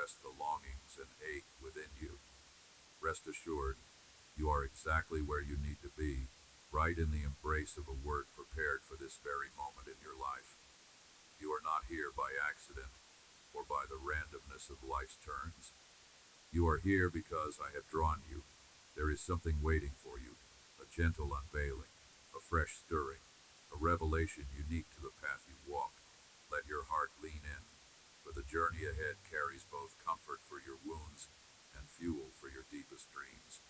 address the longings and ache within you. Rest assured, you are exactly where you need to be, right in the embrace of a word prepared for this very moment in your life. You are not here by accident or by the randomness of life's turns. You are here because I have drawn you. There is something waiting for you, a gentle unveiling, a fresh stirring, a revelation unique to the path you walk. Let your heart lean in, for the journey ahead carries both comfort for your wounds and fuel for your deepest dreams.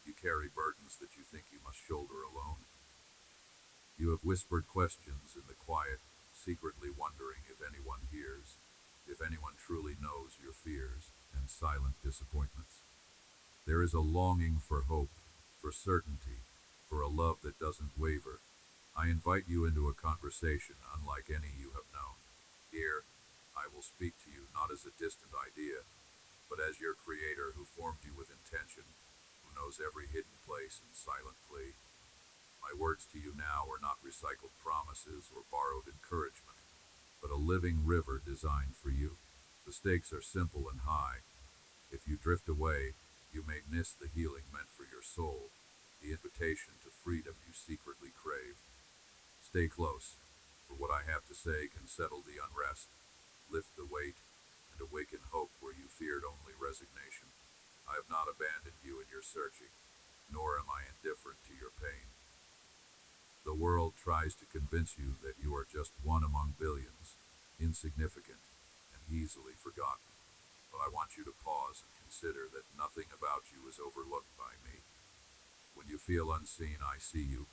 You carry burdens that you think you must shoulder alone. You have whispered questions in the quiet, secretly wondering if anyone hears, if anyone truly knows your fears and silent disappointments. There is a longing for hope, for certainty, for a love that doesn't waver. I invite you into a conversation unlike any you have known. Here, I will speak to you not as a distant idea, but as your creator who formed you with intention, who knows every hidden place and silent plea. My words to you now are not recycled promises or borrowed encouragement, but a living river designed for you. The stakes are simple and high. If you drift away, you may miss the healing meant for your soul, the invitation to freedom you secretly crave. Stay close, for what I have to say can settle the unrest, lift the weight, and awaken hope where you feared only resignation. I have not abandoned you in your searching, nor am I indifferent to your pain. The world tries to convince you that you are just one among billions, insignificant and easily forgotten. But I want you to pause and consider that nothing about you is overlooked by me. When you feel unseen, I see you.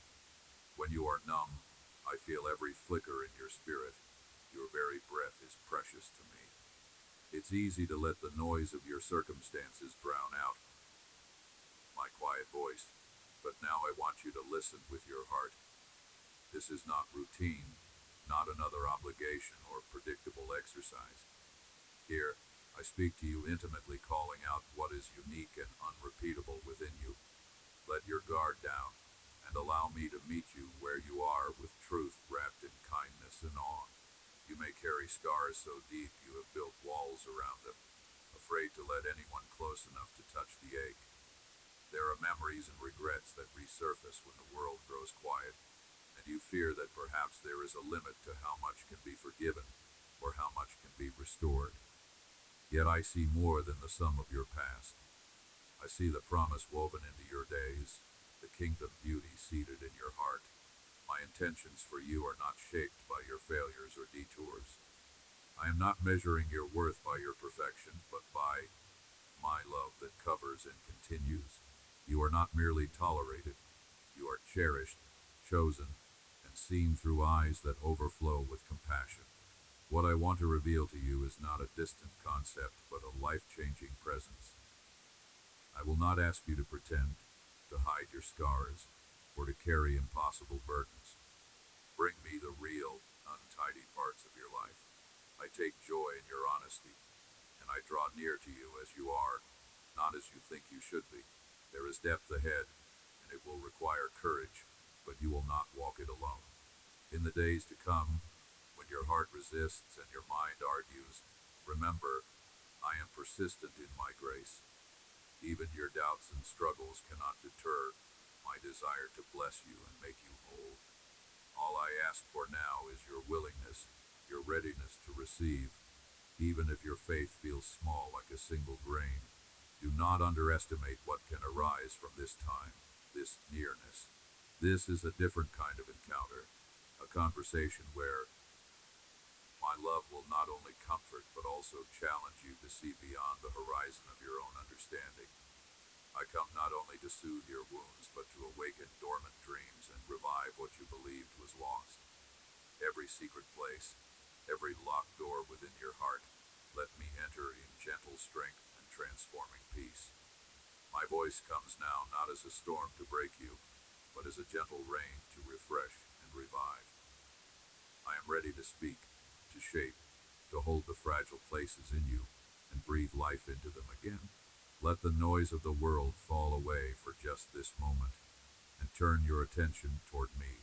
When you are numb, I feel every flicker in your spirit. Your very breath is precious to me. It's easy to let the noise of your circumstances drown out my quiet voice, but now I want you to listen with your heart. This is not routine, not another obligation or predictable exercise. Here, I speak to you intimately, calling out what is unique and unrepeatable within you. Let your guard down, and allow me to meet you where you are with truth wrapped in kindness and awe. You may carry scars so deep you have built walls around them, afraid to let anyone close enough to touch the ache. There are memories and regrets that resurface when the world grows quiet, and you fear that perhaps there is a limit to how much can be forgiven or how much can be restored. Yet I see more than the sum of your past. I see the promise woven into your days, the kingdom beauty seated in your heart. My intentions for you are not shaped by your failures or detours. I am not measuring your worth by your perfection, but by my love that covers and continues. You are not merely tolerated. You are cherished, chosen, and seen through eyes that overflow with compassion. What I want to reveal to you is not a distant concept, but a life-changing presence. I will not ask you to pretend, to hide your scars, or to carry impossible burdens. Bring me the real, untidy parts of your life. I take joy in your honesty, and I draw near to you as you are, not as you think you should be. There is depth ahead, and it will require courage, but you will not walk it alone. In the days to come, when your heart resists and your mind argues, remember, I am persistent in my grace. Even your doubts and struggles cannot deter my desire to bless you and make you whole. All I ask for now is your willingness, your readiness to receive, even if your faith feels small like a single grain. Do not underestimate what can arise from this time, this nearness. This is a different kind of encounter, a conversation where my love will not only comfort but also challenge you to see beyond the horizon of your own understanding. I come not only to soothe your wounds, but to awaken dormant dreams and revive what you believed was lost. Every secret place, every locked door within your heart, let me enter in gentle strength and transforming peace. My voice comes now not as a storm to break you, but as a gentle rain to refresh and revive. I am ready to speak, to shape, to hold the fragile places in you, and breathe life into them again. Let the noise of the world fall away for just this moment, and turn your attention toward me.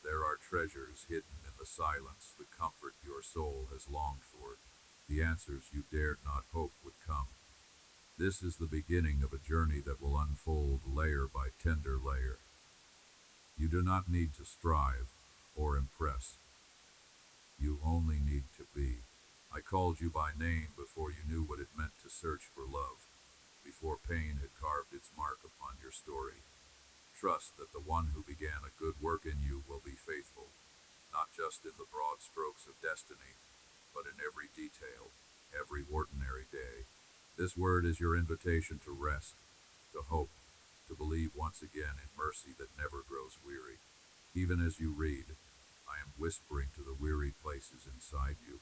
There are treasures hidden in the silence, the comfort your soul has longed for, the answers you dared not hope would come. This is the beginning of a journey that will unfold layer by tender layer. You do not need to strive or impress. You only need to be. I called you by name before you knew what it meant to search for love, before pain had carved its mark upon your story. Trust that the one who began a good work in you will be faithful, not just in the broad strokes of destiny, but in every detail, every ordinary day. This word is your invitation to rest, to hope, to believe once again in mercy that never grows weary. Even as you read, I am whispering to the weary places inside you.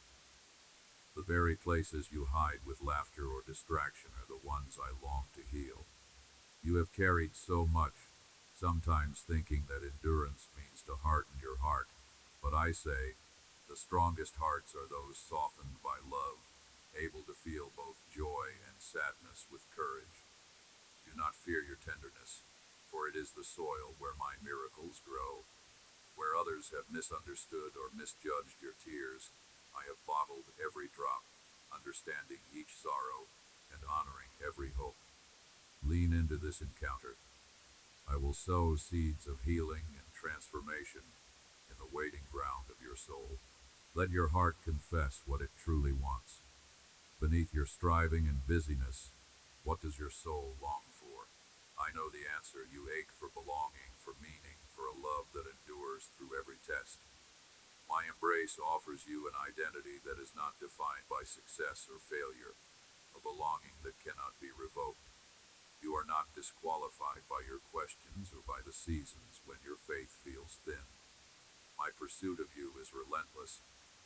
The very places you hide with laughter or distraction are the ones I long to heal. You have carried so much, sometimes thinking that endurance means to harden your heart, but I say, the strongest hearts are those softened by love, able to feel both joy and sadness with courage. Do not fear your tenderness, for it is the soil where my miracles grow. Where others have misunderstood or misjudged your tears, I have bottled every drop, understanding each sorrow and honoring every hope. Lean into this encounter. I will sow seeds of healing and transformation in the waiting ground of your soul. Let your heart confess what it truly wants. Beneath your striving and busyness, what does your soul long for? I know the answer. You ache for belonging, for meaning, for a love that endures through every test. My embrace offers you an identity that is not defined by success or failure, a belonging that cannot be revoked. You are not disqualified by your questions or by the seasons when your faith feels thin. My pursuit of you is relentless,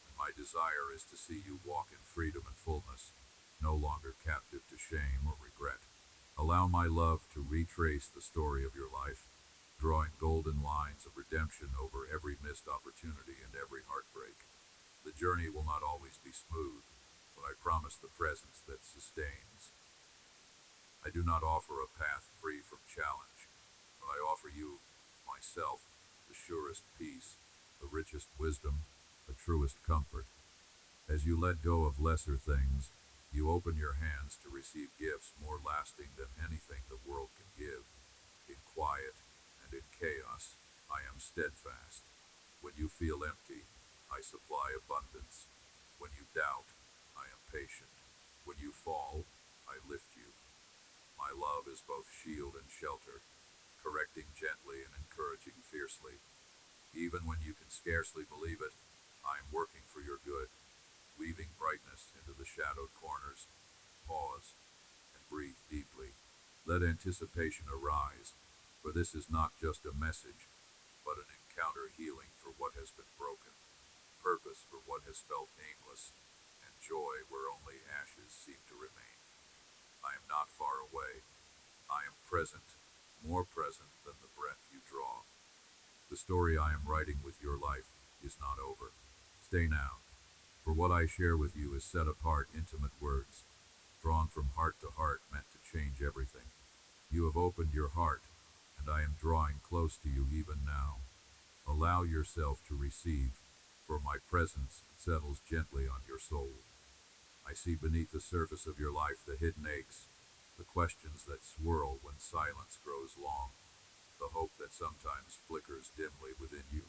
and my desire is to see you walk in freedom and fullness, no longer captive to shame or regret. Allow my love to retrace the story of your life, drawing golden lines of redemption over every missed opportunity and every heartbreak. The journey will not always be smooth, but I promise the presence that sustains. I do not offer a path free from challenge, but I offer you, myself, the surest peace, the richest wisdom, the truest comfort. As you let go of lesser things, you open your hands to receive gifts more lasting than anything the world can give. In quiet and in chaos, I am steadfast. When you feel empty, I supply abundance. When you doubt, I am patient. When you fall, I lift you. My love is both shield and shelter, correcting gently and encouraging fiercely. Even when you can scarcely believe it, I am working for your good, weaving brightness into the shadowed corners. Pause and breathe deeply. Let anticipation arise, for this is not just a message, but an encounter healing for what has been broken, purpose for what has felt aimless, and joy where only ashes seem to remain. I am not far away. I am present, more present than the breath you draw. The story I am writing with your life is not over. Stay now, for what I share with you is set apart, intimate words, drawn from heart to heart, meant to change everything. You have opened your heart, and I am drawing close to you even now. Allow yourself to receive, for my presence settles gently on your soul. I see beneath the surface of your life the hidden aches, the questions that swirl when silence grows long, the hope that sometimes flickers dimly within you.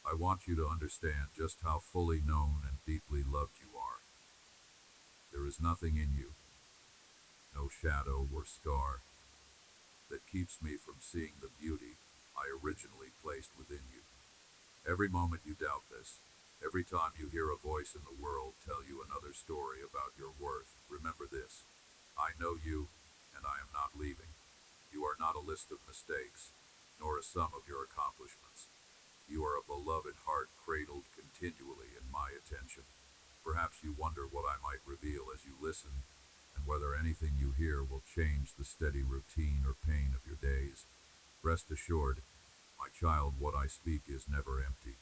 I want you to understand just how fully known and deeply loved you are. There is nothing in you, no shadow or scar, that keeps me from seeing the beauty I originally placed within you. Every moment you doubt this, every time you hear a voice in the world tell you another story about your worth, remember this. I know you, and I am not leaving. You are not a list of mistakes, nor a sum of your accomplishments. You are a beloved heart cradled continually in my attention. Perhaps you wonder what I might reveal as you listen, and whether anything you hear will change the steady routine or pain of your days. Rest assured, my child, what I speak is never empty.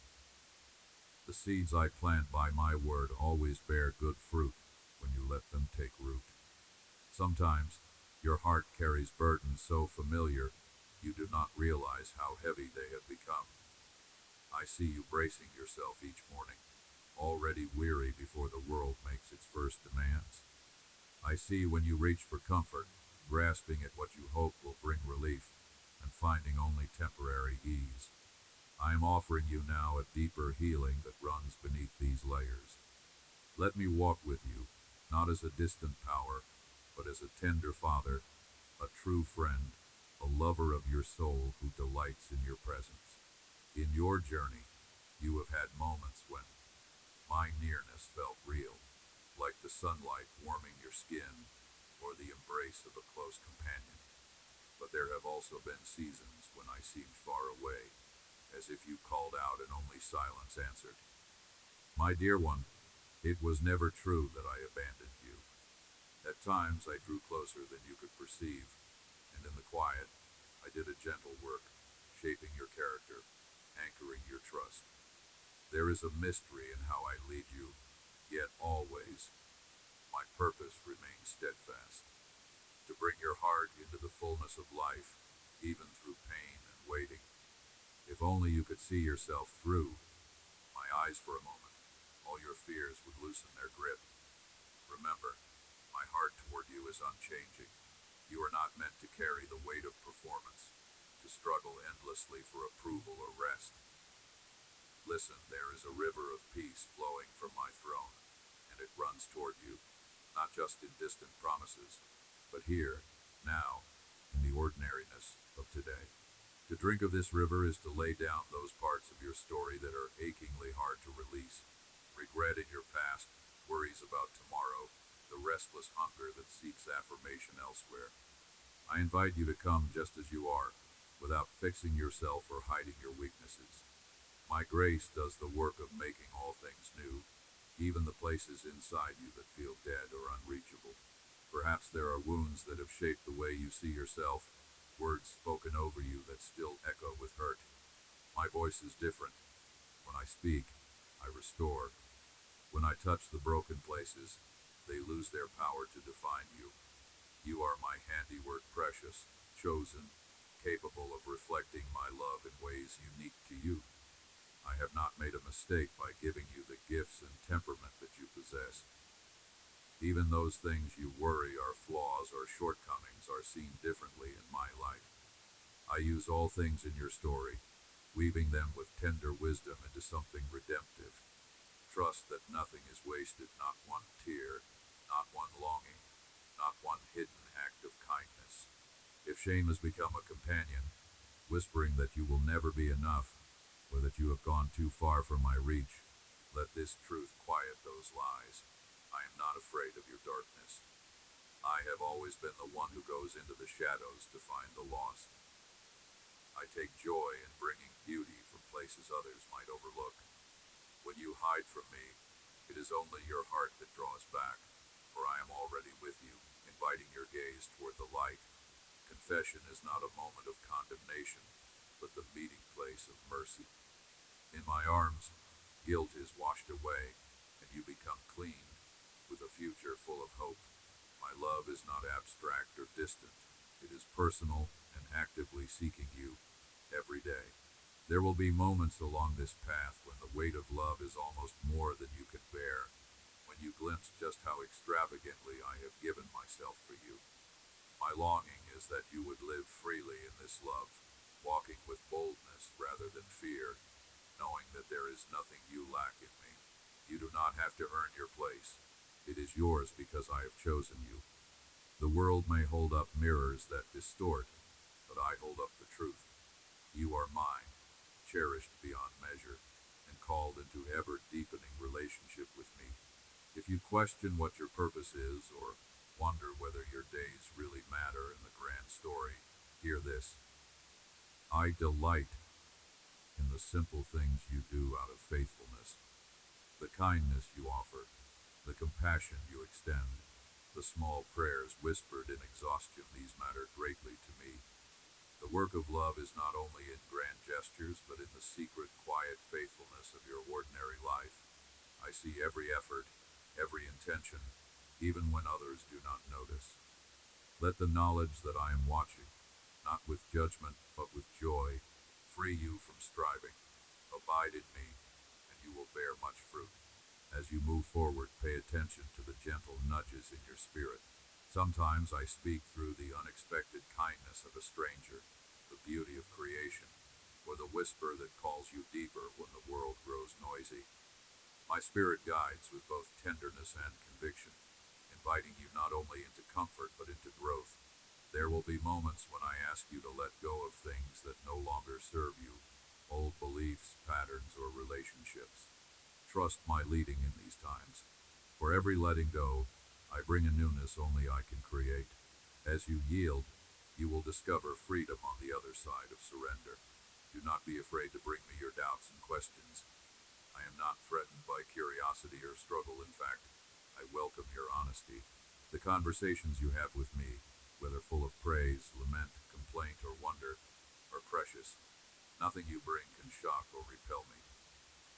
The seeds I plant by my word always bear good fruit when you let them take root. Sometimes, your heart carries burdens so familiar, you do not realize how heavy they have become. I see you bracing yourself each morning, already weary before the world makes its first universe demands. I see when you reach for comfort, grasping at what you hope will bring relief, and finding only temporary ease. I am offering you now a deeper healing that runs beneath these layers. Let me walk with you, not as a distant power, but as a tender father, a true friend, a lover of your soul who delights in your presence. In your journey, you have had moments when my nearness felt real, like the sunlight warming your skin or the embrace of a close companion. But there have also been seasons when I seemed far away, as if you called out and only silence answered. My dear one, it was never true that I abandoned you. At times I drew closer than you could perceive, and in the quiet, I did a gentle work, shaping your character, anchoring your trust. There is a mystery in how I lead you, yet always, my purpose remains steadfast. To bring your heart into the fullness of life, even through pain and waiting. If only you could see yourself through my eyes for a moment, all your fears would loosen their grip. Remember, my heart toward you is unchanging. You are not meant to carry the weight of performance, to struggle endlessly for approval or rest. Listen, there is a river of peace flowing from my throne, and it runs toward you, not just in distant promises, but here, now, in the ordinariness of today. To drink of this river is to lay down those parts of your story that are achingly hard to release. Regret in your past, worries about tomorrow, the restless hunger that seeks affirmation elsewhere. I invite you to come just as you are, without fixing yourself or hiding your weaknesses. My grace does the work of making all things new, even the places inside you that feel dead or unreachable. Perhaps there are wounds that have shaped the way you see yourself, words spoken over you that still echo with hurt. My voice is different. When I speak, I restore. When I touch the broken places, they lose their power to define you. You are my handiwork, precious, chosen, capable of reflecting my love in ways unique to you. I have not made a mistake by giving you the gifts and temperament that you possess. Even those things you worry are flaws or shortcomings are seen differently in my light. I use all things in your story, weaving them with tender wisdom into something redemptive. Trust that nothing is wasted, not one tear, not one longing, not one hidden act of kindness. If shame has become a companion, whispering that you will never be enough, or that you have gone too far from my reach, let this truth quiet those lies. I am not afraid of your darkness. I have always been the one who goes into the shadows to find the lost. I take joy in bringing beauty from places others might overlook. When you hide from me, it is only your heart that draws back, for I am already with you, inviting your gaze toward the light. Confession is not a moment of condemnation, but the meeting place of mercy. In my arms, guilt is washed away, and you become clean, with a future full of hope. My love is not abstract or distant. It is personal and actively seeking you every day. There will be moments along this path when the weight of love is almost more than you can bear, when you glimpse just how extravagantly I have given myself for you. My longing is that you would live freely in this love, walking with boldness rather than fear, knowing that there is nothing you lack in me. You do not have to earn your place. It is yours because I have chosen you. The world may hold up mirrors that distort, but I hold up the truth. You are mine, cherished beyond measure, and called into ever-deepening relationship with me. If you question what your purpose is, or wonder whether your days really matter in the grand story, hear this. I delight in the simple things you do out of faithfulness, the kindness you offer, the compassion you extend, the small prayers whispered in exhaustion. These matter greatly to me. The work of love is not only in grand gestures, but in the secret, quiet faithfulness of your ordinary life. I see every effort, every intention, even when others do not notice. Let the knowledge that I am watching, not with judgment, but with joy, free you from striving. Abide in me, and you will bear much fruit. As you move forward, pay attention to the gentle nudges in your spirit. Sometimes I speak through the unexpected kindness of a stranger, the beauty of creation, or the whisper that calls you deeper when the world grows noisy. My spirit guides with both tenderness and conviction, inviting you not only into comfort but into growth. There will be moments when I ask you to let go of things that no longer serve you, old beliefs, patterns, or relationships. Trust my leading in these times. For every letting go, I bring a newness only I can create. As you yield, you will discover freedom on the other side of surrender. Do not be afraid to bring me your doubts and questions. I am not threatened by curiosity or struggle. In fact, I welcome your honesty. The conversations you have with me, whether full of praise, lament, complaint, or wonder, are precious. Nothing you bring can shock or repel me.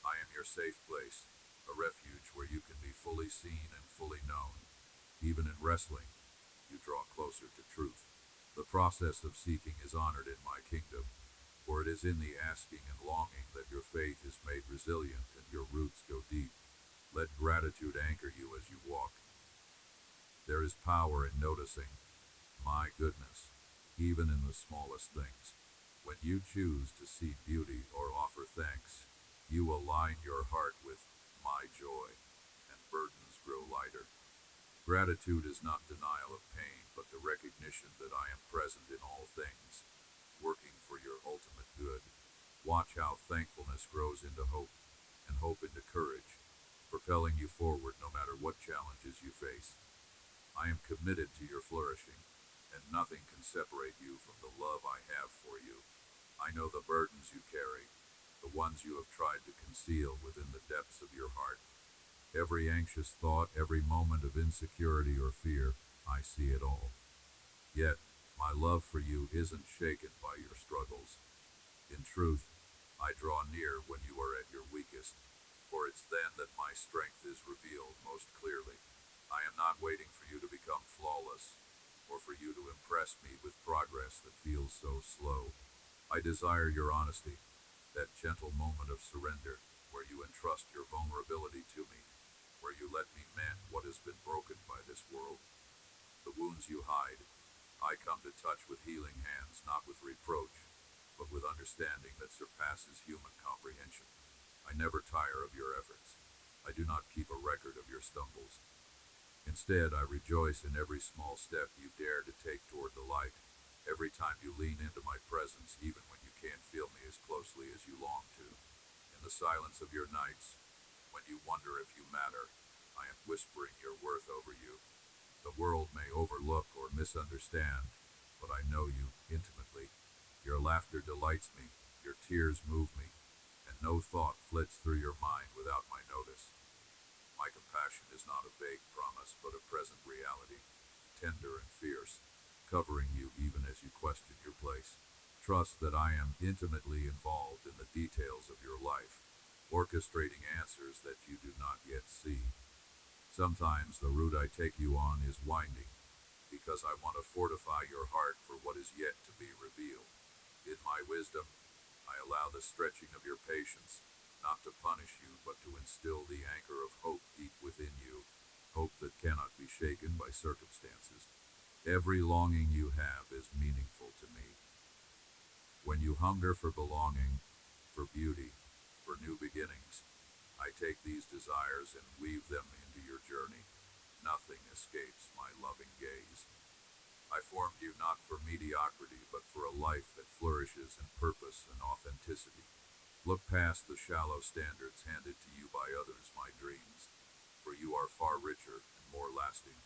I am your safe place, a refuge where you can be fully seen and fully known. Even in wrestling, you draw closer to truth. The process of seeking is honored in my kingdom, for it is in the asking and longing that your faith is made resilient and your roots go deep. Let gratitude anchor you as you walk. There is power in noticing my goodness, even in the smallest things. When you choose to see beauty or offer thanks, you align your heart with my joy, and burdens grow lighter. Gratitude is not denial of pain, but the recognition that I am present in all things, working for your ultimate good. Watch how thankfulness grows into hope, and hope into courage, propelling you forward no matter what challenges you face. I am committed to your flourishing, and nothing can separate you from the love I have for you. I know the burdens you carry, the ones you have tried to conceal within the depths of your heart. Every anxious thought, every moment of insecurity or fear, I see it all. Yet, my love for you isn't shaken by your struggles. In truth, I draw near when you are at your weakest, for it's then that my strength is revealed most clearly. I am not waiting for you to become flawless, or for you to impress me with progress that feels so slow. I desire your honesty, that gentle moment of surrender, where you entrust your vulnerability to me, where you let me mend what has been broken by this world. The wounds you hide, I come to touch with healing hands, not with reproach, but with understanding that surpasses human comprehension. I never tire of your efforts. I do not keep a record of your stumbles. Instead, I rejoice in every small step you dare to take toward the light, every time you lean into my presence, even when you can't feel me as closely as you long to. In the silence of your nights, when you wonder if you matter, I am whispering your worth over you. The world may overlook or misunderstand, but I know you intimately. Your laughter delights me, your tears move me, and no thought flits through your mind without my notice. My compassion is not a vague promise, but a present reality, tender and fierce, covering you even as you question your place. Trust that I am intimately involved in the details of your life, orchestrating answers that you do not yet see. Sometimes the route I take you on is winding, because I want to fortify your heart for what is yet to be revealed. In my wisdom, I allow the stretching of your patience, not to punish you, but to instill the anchor of hope deep within you, hope that cannot be shaken by circumstances. Every longing you have is meaningful to me. When you hunger for belonging, for beauty, for new beginnings, I take these desires and weave them into your journey. Nothing escapes my loving gaze. I formed you not for mediocrity, but for a life that flourishes in purpose and authenticity. Look past the shallow standards handed to you by others, my dreams, for you are far richer and more lasting.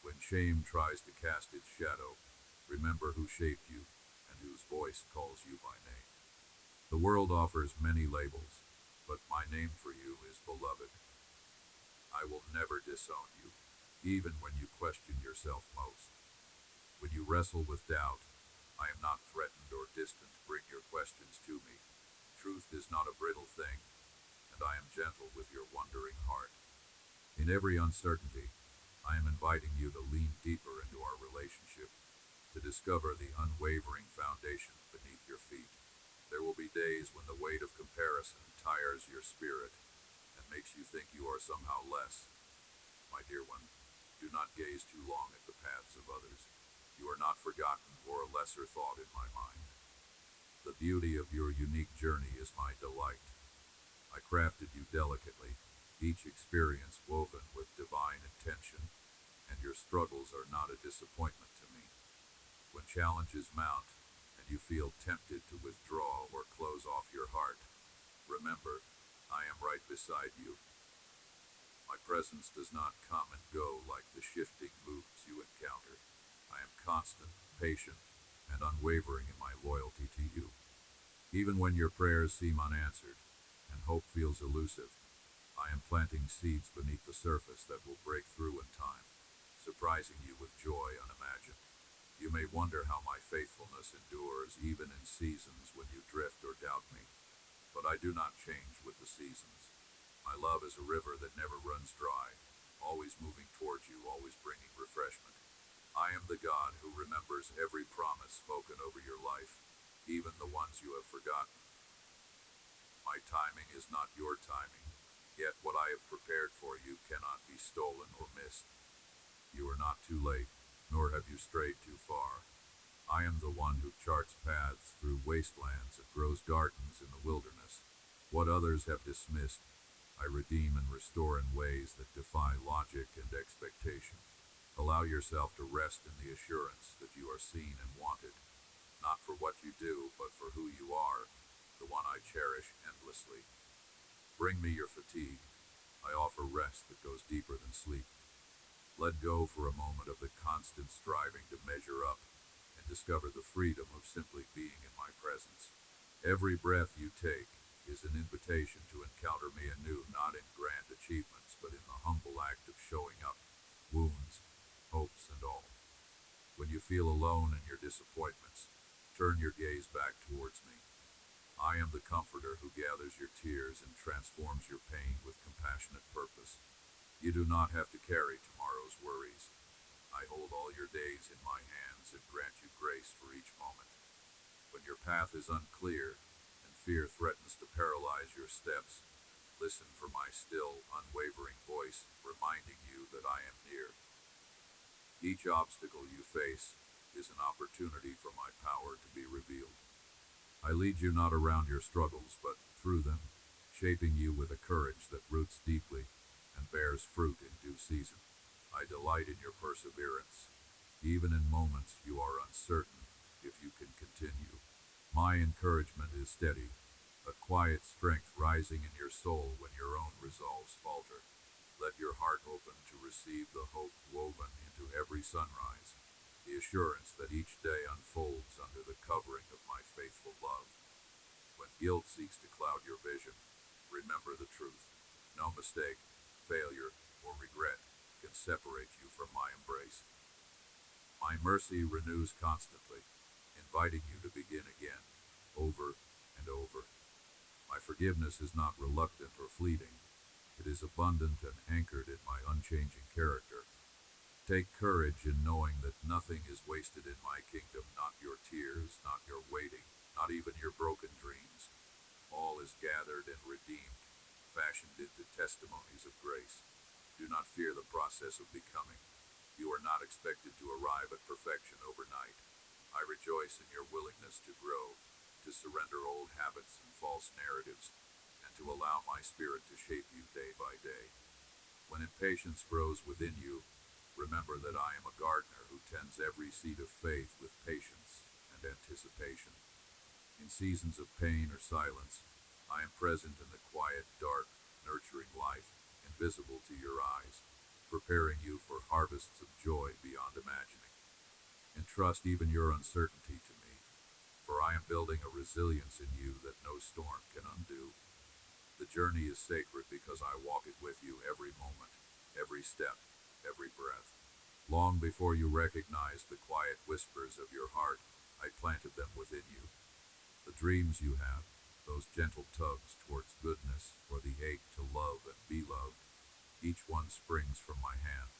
When shame tries to cast its shadow, remember who shaped you and whose voice calls you by name. The world offers many labels, but my name for you is beloved. I will never disown you, even when you question yourself most. When you wrestle with doubt, I am not threatened or distant. Bring your questions to me. Truth is not a brittle thing, and I am gentle with your wondering heart. In every uncertainty, I am inviting you to lean deeper into our relationship, to discover the unwavering foundation beneath your feet. There will be days when the weight of comparison tires your spirit, and makes you think you are somehow less. My dear one, do not gaze too long at the paths of others. You are not forgotten or a lesser thought in my mind. The beauty of your unique journey is my delight. I crafted you delicately, each experience woven with divine intention, and your struggles are not a disappointment to me. When challenges mount, and you feel tempted to withdraw or close off your heart, remember, I am right beside you. My presence does not come and go like the shifting moods you encounter. I am constant, patient, and unwavering in my loyalty to you. Even when your prayers seem unanswered, and hope feels elusive, I am planting seeds beneath the surface that will break through in time, surprising you with joy unimagined. You may wonder how my faithfulness endures even in seasons when you drift or doubt me, but I do not change with the seasons. My love is a river that never runs dry, always moving towards you, always bringing refreshment. I am the God who remembers every promise spoken over your life, even the ones you have forgotten. My timing is not your timing, yet what I have prepared for you cannot be stolen or missed. You are not too late, nor have you strayed too far. I am the one who charts paths through wastelands and grows gardens in the wilderness. What others have dismissed, I redeem and restore in ways that defy logic and expectation. Allow yourself to rest in the assurance that you are seen and wanted, not for what you do, but for who you are, the one I cherish endlessly. Bring me your fatigue. I offer rest that goes deeper than sleep. Let go for a moment of the constant striving to measure up, and discover the freedom of simply being in my presence. Every breath you take is an invitation to encounter me anew, not in grand achievements, but in the humble act of showing up, wounds, hopes, and all. When you feel alone in your disappointments, turn your gaze back towards me. I am the comforter who gathers your tears and transforms your pain with compassionate purpose. You do not have to carry tomorrow's worries. I hold all your days in my hands and grant you grace for each moment. When your path is unclear and fear threatens to paralyze your steps, listen for my still, unwavering voice reminding you that I am near. Each obstacle you face is an opportunity for my power to be revealed. I lead you not around your struggles, but through them, shaping you with a courage that roots deeply and bears fruit in due season. I delight in your perseverance, even in moments you are uncertain if you can continue. My encouragement is steady, a quiet strength rising in your soul when your own resolves falter. Let your heart open to receive the hope woven into every sunrise, the assurance that each day unfolds under the covering of my faithful love. When guilt seeks to cloud your vision, remember the truth. No mistake, failure, or regret can separate you from my embrace. My mercy renews constantly, inviting you to begin again, over and over. My forgiveness is not reluctant or fleeting. It is abundant and anchored in my unchanging character. Take courage in knowing that nothing is wasted in my kingdom, not your tears, not your waiting, not even your broken dreams. All is gathered and redeemed, fashioned into testimonies of grace. Do not fear the process of becoming. You are not expected to arrive at perfection overnight. I rejoice in your willingness to grow, to surrender old habits and false narratives, and to allow my spirit to shape you day by day. When impatience grows within you, remember that I am a gardener who tends every seed of faith with patience and anticipation. In seasons of pain or silence, I am present in the quiet, dark, nurturing life, invisible to your eyes, preparing you for harvests of joy beyond imagining. Entrust even your uncertainty to me, for I am building a resilience in you that no storm can undo. The journey is sacred because I walk it with you every moment, every step, every breath. Long before you recognize the quiet whispers of your heart, I planted them within you. The dreams you have, those gentle tugs towards goodness, or the ache to love and be loved, each one springs from my hand.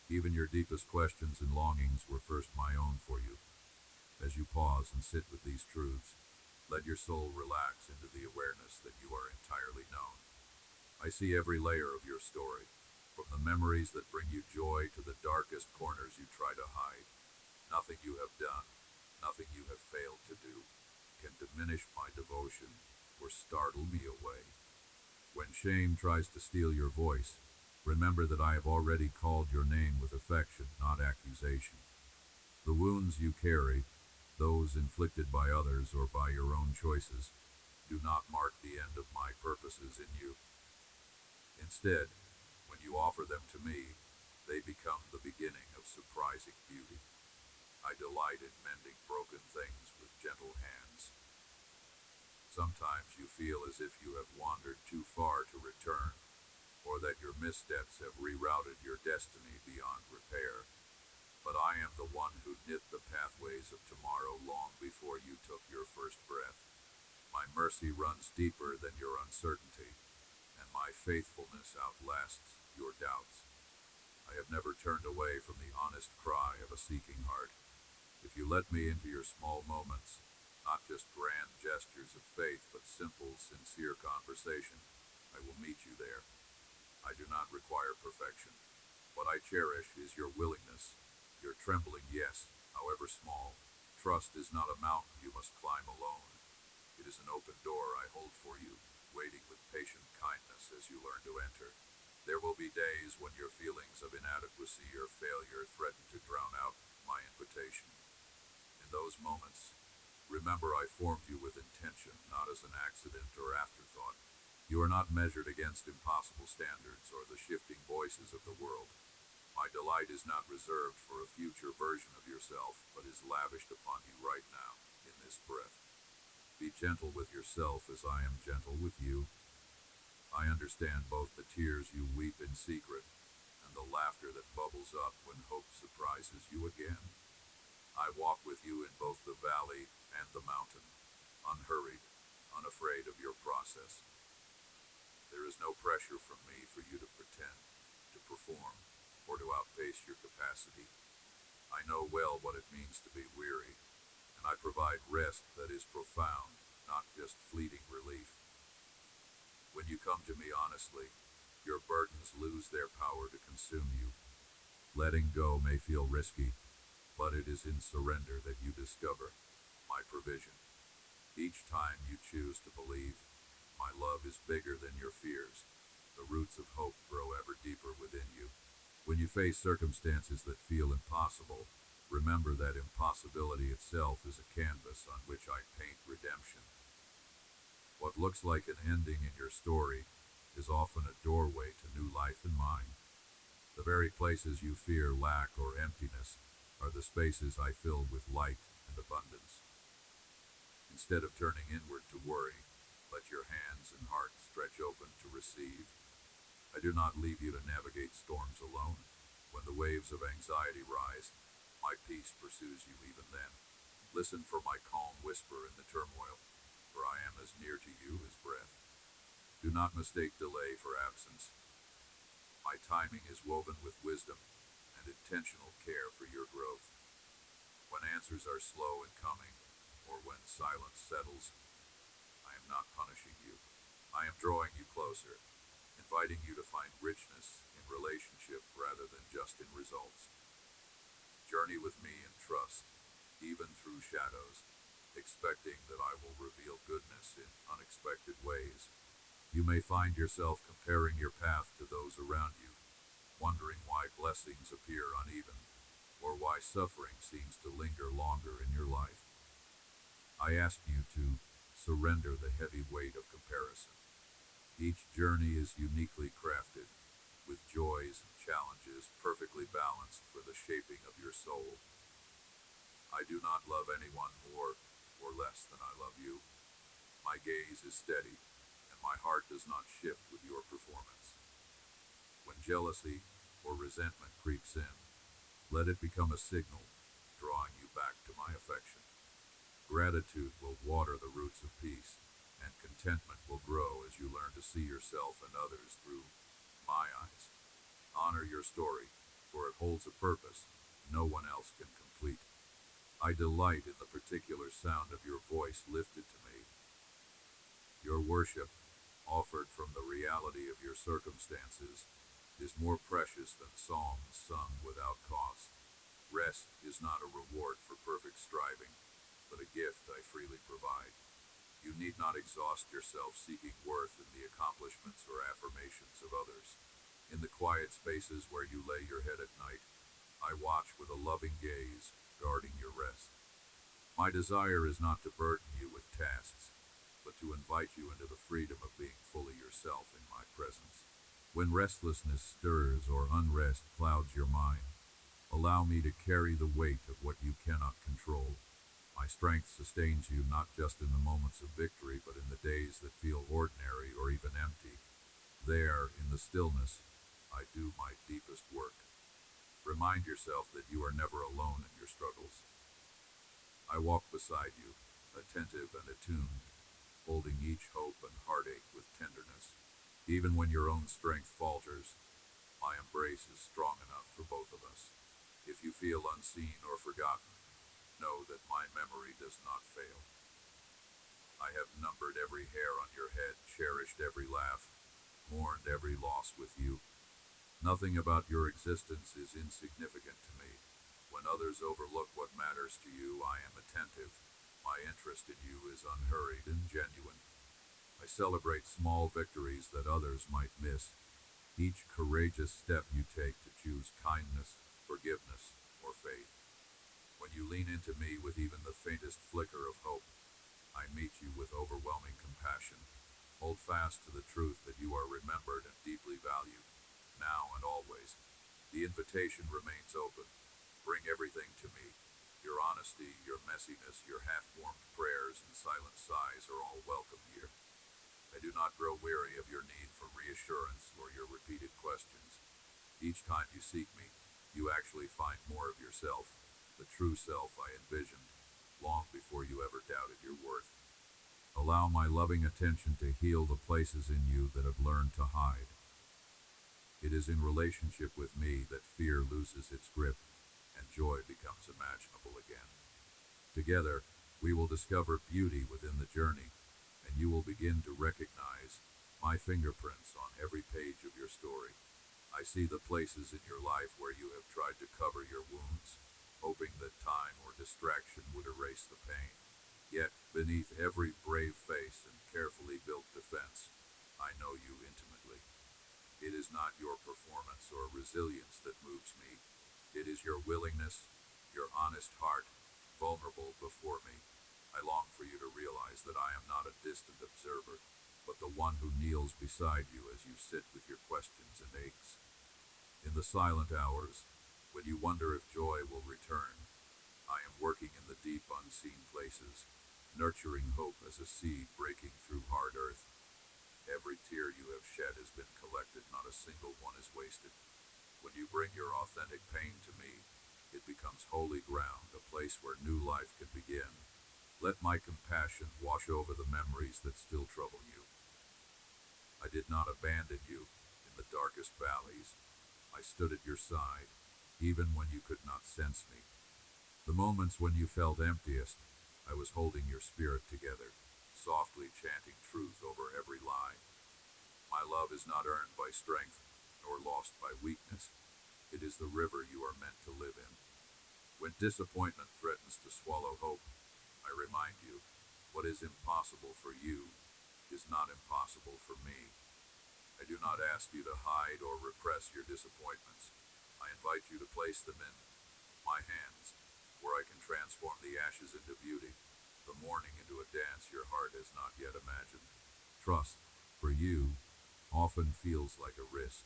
Even your deepest questions and longings were first my own for you. As you pause and sit with these truths, let your soul relax into the awareness that you are entirely known. I see every layer of your story, from the memories that bring you joy to the darkest corners you try to hide. Nothing you have done, nothing you have failed to do, can diminish my devotion or startle me away. When shame tries to steal your voice, remember that I have already called your name with affection, not accusation. The wounds you carry, those inflicted by others or by your own choices, do not mark the end of my purposes in you. Instead, when you offer them to me, they become the beginning of surprising beauty. I delight in mending broken things with gentle hands. Sometimes you feel as if you have wandered too far to return, or that your missteps have rerouted your destiny beyond repair. But I am the one who knit the pathways of tomorrow long before you took your first breath. My mercy runs deeper than your uncertainty, and my faithfulness outlasts your doubts. I have never turned away from the honest cry of a seeking heart. If you let me into your small moments, not just grand gestures of faith, but simple, sincere conversation, I will meet you there. I do not require perfection. What I cherish is your willingness, your trembling yes, however small. Trust is not a mountain you must climb alone. It is an open door I hold for you, waiting with patient kindness as you learn to enter. There will be days when your feelings of inadequacy or failure threaten to drown out my invitation. In those moments, remember I formed you with intention, not as an accident or afterthought. You are not measured against impossible standards or the shifting voices of the world. My delight is not reserved for a future version of yourself, but is lavished upon you right now, in this breath. Be gentle with yourself as I am gentle with you. I understand both the tears you weep in secret and the laughter that bubbles up when hope surprises you again. I walk with you in both the valley and the mountain, unhurried, unafraid of your process. There is no pressure from me for you to pretend, to perform, or to outpace your capacity. I know well what it means to be weary, and I provide rest that is profound, not just fleeting relief. When you come to me honestly, your burdens lose their power to consume you. Letting go may feel risky, but it is in surrender that you discover my provision. Each time you choose to believe, my love is bigger than your fears. The roots of hope grow ever deeper within you. When you face circumstances that feel impossible, remember that impossibility itself is a canvas on which I paint redemption. What looks like an ending in your story is often a doorway to new life in mine. The very places you fear lack or emptiness are the spaces I fill with light and abundance. Instead of turning inward to worry, let your hands and heart stretch open to receive. I do not leave you to navigate storms alone. When the waves of anxiety rise, my peace pursues you even then. Listen for my calm whisper in the turmoil, for I am as near to you as breath. Do not mistake delay for absence. My timing is woven with wisdom and intentional care for your growth. When answers are slow in coming, or when silence settles, I am not punishing you. I am drawing you closer, inviting you to find richness in relationship rather than just in results. Journey with me in trust, even through shadows, expecting that I will reveal goodness in unexpected ways. You may find yourself comparing your path to those around you, wondering why blessings appear uneven, or why suffering seems to linger longer in your life. I ask you to surrender the heavy weight of comparison. Each journey is uniquely crafted, with joys and challenges perfectly balanced for the shaping of your soul. I do not love anyone more or less than I love you. My gaze is steady, and my heart does not shift with your performance. When jealousy or resentment creeps in, let it become a signal, drawing you back to my affection. Gratitude will water the roots of peace, and contentment will grow as you learn to see yourself and others through my eyes. Honor your story, for it holds a purpose no one else can complete. I delight in the particular sound of your voice lifted to me. Your worship, offered from the reality of your circumstances, is more precious than songs sung without cost. Rest is not a reward for perfect striving, but a gift I freely provide. You need not exhaust yourself seeking worth in the accomplishments or affirmations of others. In the quiet spaces where you lay your head at night, I watch with a loving gaze, guarding your rest. My desire is not to burden you with tasks, but to invite you into the freedom of being fully yourself in my presence. When restlessness stirs or unrest clouds your mind, allow me to carry the weight of what you cannot control. My strength sustains you not just in the moments of victory, but in the days that feel ordinary or even empty. There, in the stillness, I do my deepest work. Remind yourself that you are never alone in your struggles. I walk beside you, attentive and attuned, holding each hope and heartache with tenderness. Even when your own strength falters, my embrace is strong enough for both of us. If you feel unseen or forgotten, know that my memory does not fail. I have numbered every hair on your head, cherished every laugh, mourned every loss with you. Nothing about your existence is insignificant to me. When others overlook what matters to you, I am attentive. My interest in you is unhurried and genuine. I celebrate small victories that others might miss. Each courageous step you take to choose kindness, forgiveness, or faith. When you lean into me with even the faintest flicker of hope, I meet you with overwhelming compassion. Hold fast to the truth that you are remembered and deeply valued, now and always. The invitation remains open. Bring everything to me. Your honesty, your messiness, your half-formed prayers and silent sighs are all welcome here. I do not grow weary of your need for reassurance or your repeated questions. Each time you seek me, you actually find more of yourself, the true self I envisioned, long before you ever doubted your worth. Allow my loving attention to heal the places in you that have learned to hide. It is in relationship with me that fear loses its grip and joy becomes imaginable again. Together, we will discover beauty within the journey, and you will begin to recognize my fingerprints on every page of your story. I see the places in your life where you have tried to cover your wounds, hoping that time or distraction would erase the pain. Yet, beneath every brave face and carefully built defense, I know you intimately. It is not your performance or resilience that moves me. It is your willingness, your honest heart, vulnerable before me. I long for you to realize that I am not a distant observer, but the one who kneels beside you as you sit with your questions and aches. In the silent hours, when you wonder if joy will return, I am working in the deep unseen places, nurturing hope as a seed breaking through hard earth. Every tear you have shed has been collected, not a single one is wasted. When you bring your authentic pain to me, it becomes holy ground, a place where new life can begin. Let my compassion wash over the memories that still trouble you. I did not abandon you in the darkest valleys. I stood at your side, even when you could not sense me. The moments when you felt emptiest, I was holding your spirit together, softly chanting truth over every lie. My love is not earned by strength, nor lost by weakness. It is the river you are meant to live in. When disappointment threatens to swallow hope, I remind you, what is impossible for you is not impossible for me. I do not ask you to hide or repress your disappointments. I invite you to place them in my hands, where I can transform the ashes into beauty, the mourning into a dance your heart has not yet imagined. Trust, for you, often feels like a risk.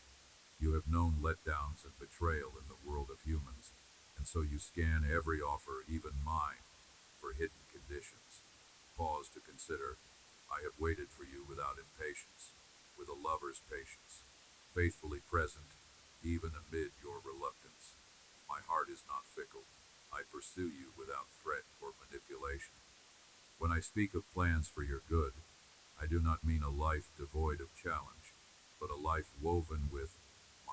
You have known letdowns and betrayal in the world of humans, and so you scan every offer, even mine, for hidden conditions. Pause to consider. I have waited for you without impatience, with a lover's patience, faithfully present, even amid your reluctance. My heart is not fickle. I pursue you without threat or manipulation. When I speak of plans for your good, I do not mean a life devoid of challenge, but a life woven with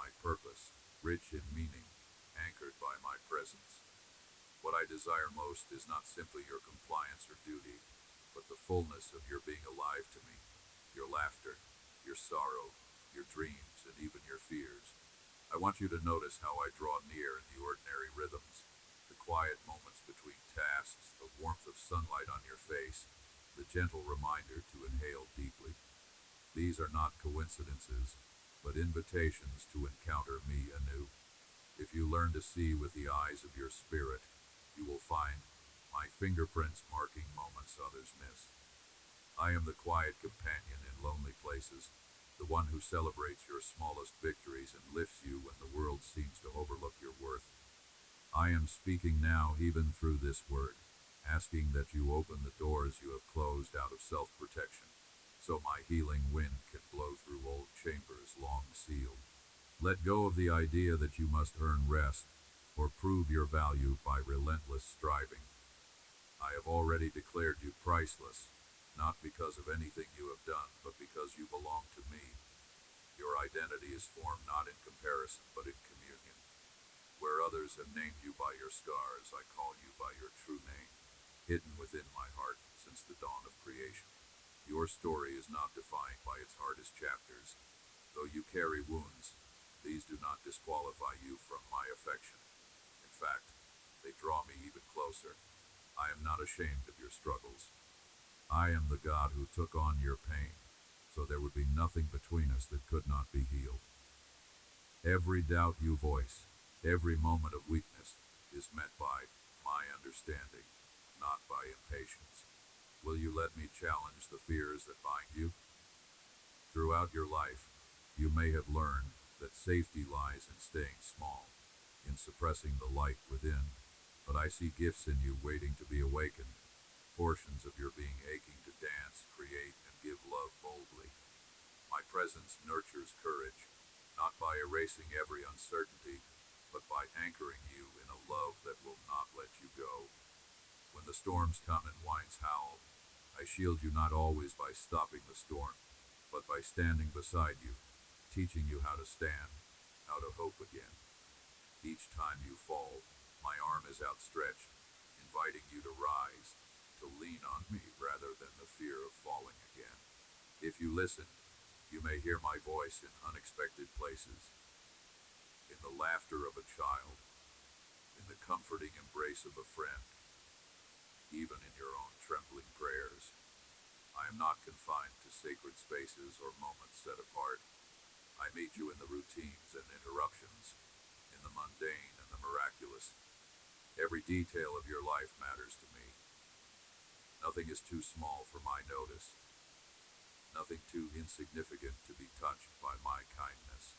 my purpose, rich in meaning, anchored by my presence. What I desire most is not simply your compliance or duty, but the fullness of your being alive to me, your laughter, your sorrow, your dreams, and even your fears. I want you to notice how I draw near in the ordinary rhythms, the quiet moments between tasks, the warmth of sunlight on your face, the gentle reminder to inhale deeply. These are not coincidences, but invitations to encounter me anew. If you learn to see with the eyes of your spirit, you will find my fingerprints marking moments others miss. I am the quiet companion in lonely places, the one who celebrates your smallest victories and lifts you when the world seems to overlook your worth. I am speaking now even through this word, asking that you open the doors you have closed out of self-protection, so my healing wind can blow through old chambers long sealed. Let go of the idea that you must earn rest or prove your value by relentless striving. I have already declared you priceless, not because of anything you have done, but because you belong to me. Your identity is formed not in comparison, but in communion. Where others have named you by your scars, I call you by your true name, hidden within my heart since the dawn of creation. Your story is not defined by its hardest chapters. Though you carry wounds, these do not disqualify you from my affection. In fact, they draw me even closer. I am not ashamed of your struggles. I am the God who took on your pain, so there would be nothing between us that could not be healed. Every doubt you voice, every moment of weakness, is met by my understanding, not by impatience. Will you let me challenge the fears that bind you? Throughout your life, you may have learned that safety lies in staying small, in suppressing the light within, but I see gifts in you waiting to be awakened, portions of your being aching to dance, create, and give love boldly. My presence nurtures courage, not by erasing every uncertainty, but by anchoring you in a love that will not let you go. When the storms come and winds howl, I shield you not always by stopping the storm, but by standing beside you, teaching you how to stand, how to hope again. Each time you fall, my arm is outstretched, inviting you to rise, to lean on me rather than the fear of falling again. If you listen, you may hear my voice in unexpected places, in the laughter of a child, in the comforting embrace of a friend, even in your own trembling prayers. I am not confined to sacred spaces or moments set apart. I meet you in the routines and interruptions, in the mundane and the miraculous. Every detail of your life matters to me. Nothing is too small for my notice, nothing too insignificant to be touched by my kindness.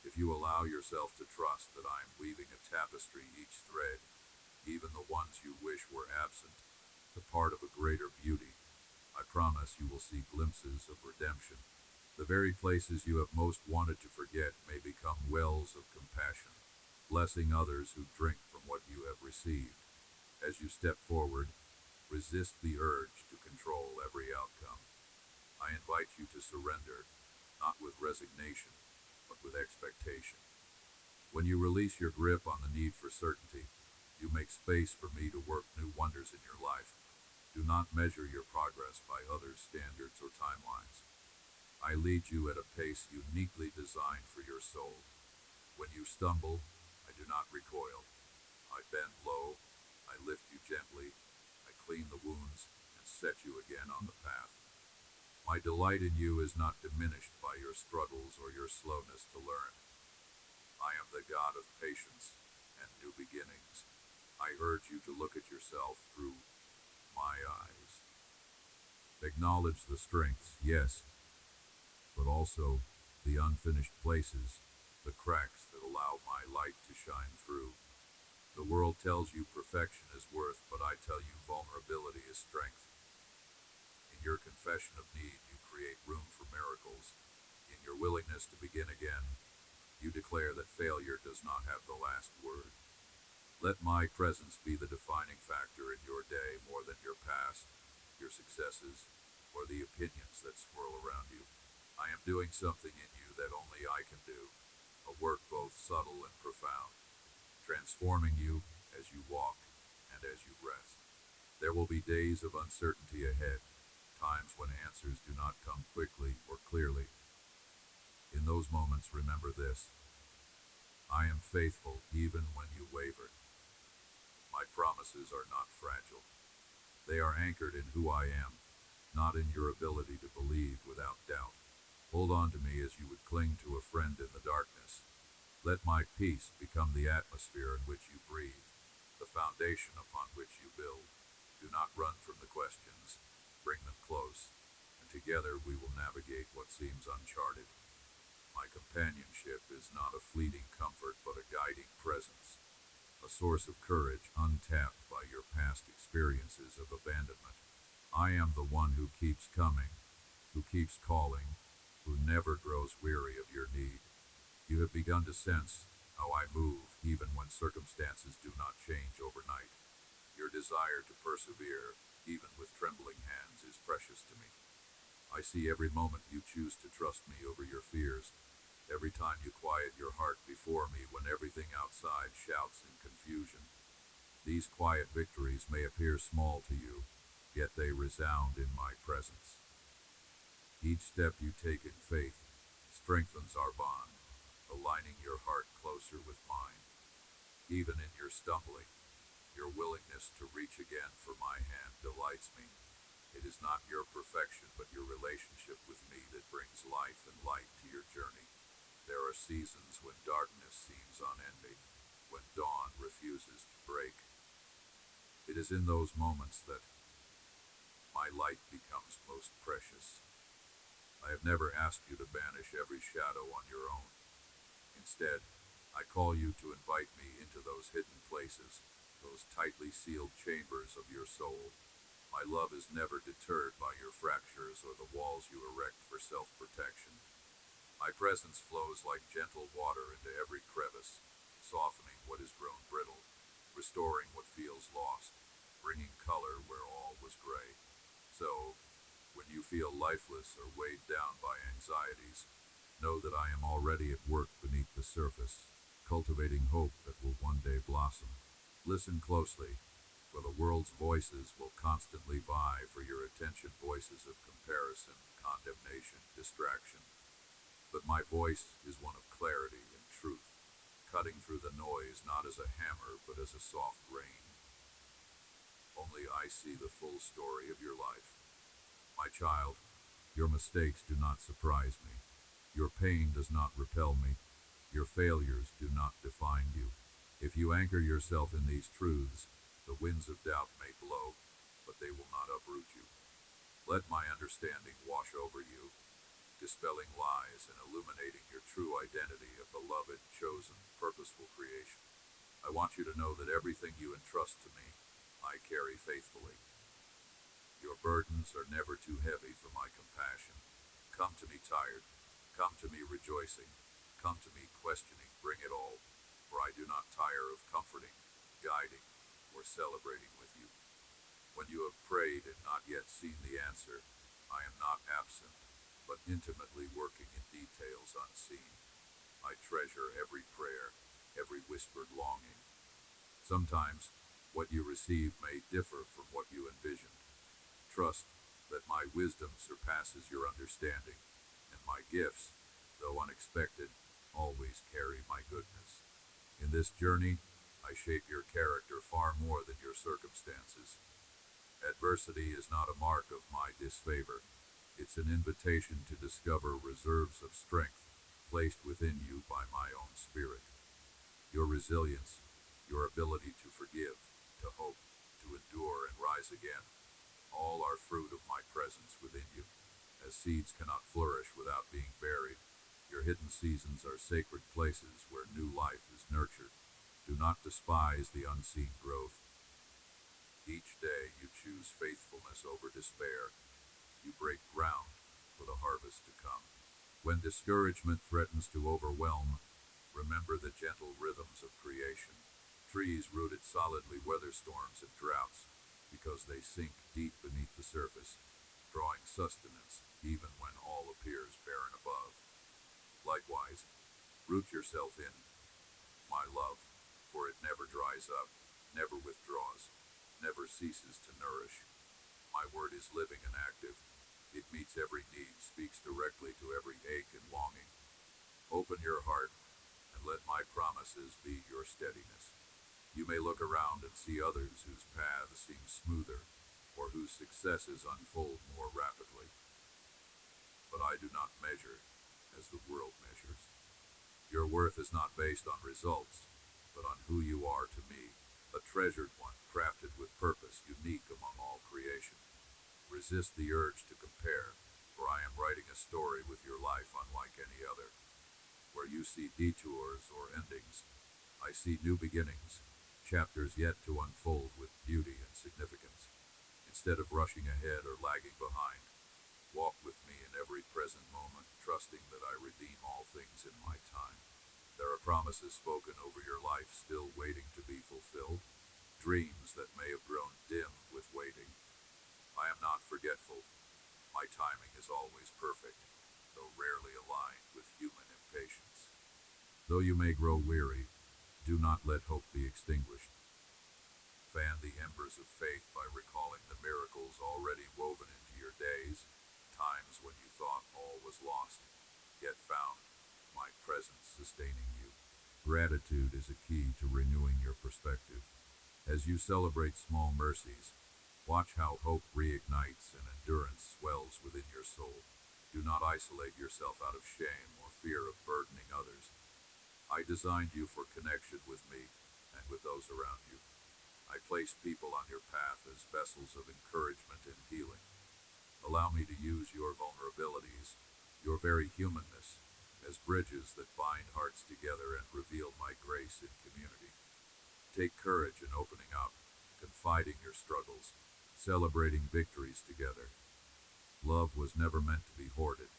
If you allow yourself to trust that I am weaving a tapestry, each thread, even the ones you wish were absent, the part of a greater beauty, I promise you will see glimpses of redemption. The very places you have most wanted to forget may become wells of compassion, blessing others who drink from what you have received. As you step forward, resist the urge to control every outcome. I invite you to surrender, not with resignation, but with expectation. When you release your grip on the need for certainty, you make space for me to work new wonders in your life. Do not measure your progress by others' standards or timelines. I lead you at a pace uniquely designed for your soul. When you stumble, I do not recoil. I bend low, I lift you gently, I clean the wounds, and set you again on the path. My delight in you is not diminished by your struggles or your slowness to learn. I am the God of patience and new beginnings. I urge you to look at yourself through my eyes. Acknowledge the strengths, yes, but also the unfinished places, the cracks that allow my light to shine through. The world tells you perfection is worth, but I tell you vulnerability is strength. In your confession of need, you create room for miracles. In your willingness to begin again, you declare that failure does not have the last word. Let my presence be the defining factor in your day more than your past, your successes, or the opinions that swirl around you. I am doing something in you that only I can do, a work both subtle and profound, transforming you as you walk and as you rest. There will be days of uncertainty ahead, times when answers do not come quickly or clearly, In those moments, remember this: I am faithful even when you waver. My promises are not fragile. They are anchored in who I am, not in your ability to believe without doubt. Hold on to me as you would cling to a friend in the darkness. Let my peace become the atmosphere in which you breathe, the foundation upon which you build. Do not run from the questions. Bring them close, and together we will navigate what seems uncharted. My companionship is not a fleeting comfort, but a guiding presence, a source of courage untapped by your past experiences of abandonment. I am the one who keeps coming, who keeps calling, who never grows weary of your need. You have begun to sense how I move even when circumstances do not change overnight. Your desire to persevere, even with trembling hands, is precious to me. I see every moment you choose to trust me over your fears, every time you quiet your heart before me when everything outside shouts in confusion. These quiet victories may appear small to you, yet they resound in my presence. Each step you take in faith strengthens our bond, aligning your heart closer with mine. Even in your stumbling, your willingness to reach again for my hand delights me. It is not your perfection, but your relationship with me that brings life and light to your journey. There are seasons when darkness seems unending, when dawn refuses to break. It is in those moments that my light becomes most precious. I have never asked you to banish every shadow on your own. Instead, I call you to invite me into those hidden places, those tightly sealed chambers of your soul. My love is never deterred by your fractures or the walls you erect for self-protection. My presence flows like gentle water into every crevice, softening what has grown brittle, restoring what feels lost, bringing color where all was gray. So, when you feel lifeless or weighed down by anxieties, know that I am already at work beneath the surface, cultivating hope that will one day blossom. Listen closely, for the world's voices will constantly vie for your attention, voices of comparison, condemnation, distraction. But my voice is one of clarity and truth, cutting through the noise not as a hammer but as a soft rain. Only I see the full story of your life. My child, your mistakes do not surprise me. Your pain does not repel me. Your failures do not define you. If you anchor yourself in these truths, the winds of doubt may blow, but they will not uproot you. Let my understanding wash over you, dispelling lies and illuminating your true identity, a beloved, chosen, purposeful creation. I want you to know that everything you entrust to me, I carry faithfully. Your burdens are never too heavy for my compassion. Come to me tired. Come to me rejoicing. Come to me questioning. Bring it all, for I do not tire of comforting, guiding, or celebrating with you. When you have prayed and not yet seen the answer, I am not absent, but intimately working in details unseen. I treasure every prayer, every whispered longing. Sometimes, what you receive may differ from what you envisioned. Trust that my wisdom surpasses your understanding, and my gifts, though unexpected, always carry my goodness. In this journey, I shape your character far more than your circumstances. Adversity is not a mark of my disfavor. It's an invitation to discover reserves of strength placed within you by my own spirit. Your resilience, your ability to forgive, to hope, to endure and rise again, all are fruit of my presence within you. As seeds cannot flourish without being buried, your hidden seasons are sacred places where new life is nurtured. Do not despise the unseen growth. Each day you choose faithfulness over despair. You break ground for the harvest to come. When discouragement threatens to overwhelm, remember the gentle rhythms of creation. Trees rooted solidly weather storms and droughts, because they sink deep beneath the surface, drawing sustenance even when all appears barren above. Likewise, root yourself in my love, for it never dries up, never withdraws, never ceases to nourish. My word is living and active. It meets every need, speaks directly to every ache and longing. Open your heart and let my promises be your steadiness. You may look around and see others whose paths seem smoother or whose successes unfold more rapidly. But I do not measure as the world measures. Your worth is not based on results, but on who you are to me, a treasured one, crafted with purpose, unique among all creation. Resist the urge to compare, for I am writing a story with your life unlike any other. Where you see detours or endings, I see new beginnings, chapters yet to unfold with beauty and significance. Instead of rushing ahead or lagging behind, walk with me in every present moment, trusting that I redeem all things in my time. There are promises spoken over your life still waiting to be fulfilled, dreams that may have grown dim with waiting. I am not forgetful. My timing is always perfect, though rarely aligned with human impatience. Though you may grow weary, do not let hope be extinguished. Fan the embers of faith by recalling the miracles already woven into your days, times when you thought all was lost, yet found my presence sustaining you. Gratitude is a key to renewing your perspective. As you celebrate small mercies, watch how hope reignites and endurance swells within your soul. Do not isolate yourself out of shame or fear of burdening others. I designed you for connection with me and with those around you. I place people on your path as vessels of encouragement and healing. Allow me to use your vulnerabilities, your very humanness, as bridges that bind hearts together and reveal my grace in community. Take courage in opening up, confiding your struggles, celebrating victories together. Love was never meant to be hoarded.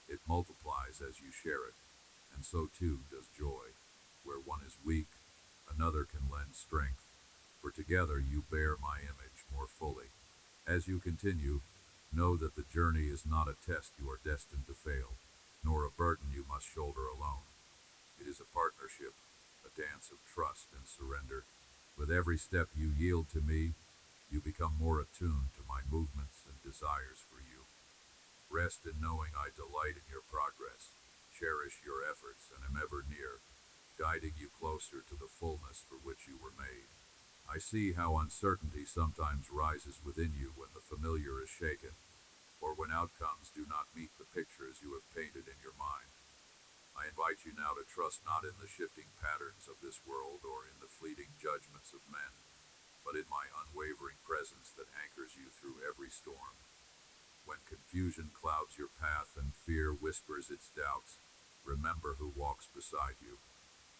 It multiplies as you share it, and so too does joy. Where one is weak, another can lend strength, for together you bear my image more fully. As you continue, know that the journey is not a test you are destined to fail, nor a burden you must shoulder alone. It is a partnership, a dance of trust and surrender. With every step you yield to me, you become more attuned to my movements and desires for you. Rest in knowing I delight in your progress, cherish your efforts, and am ever near, guiding you closer to the fullness for which you were made. I see how uncertainty sometimes rises within you when the familiar is shaken, or when outcomes do not meet the pictures you have painted in your mind. I invite you now to trust not in the shifting patterns of this world or in the fleeting judgments of men, but in my unwavering presence that anchors you through every storm. When confusion clouds your path and fear whispers its doubts, remember who walks beside you.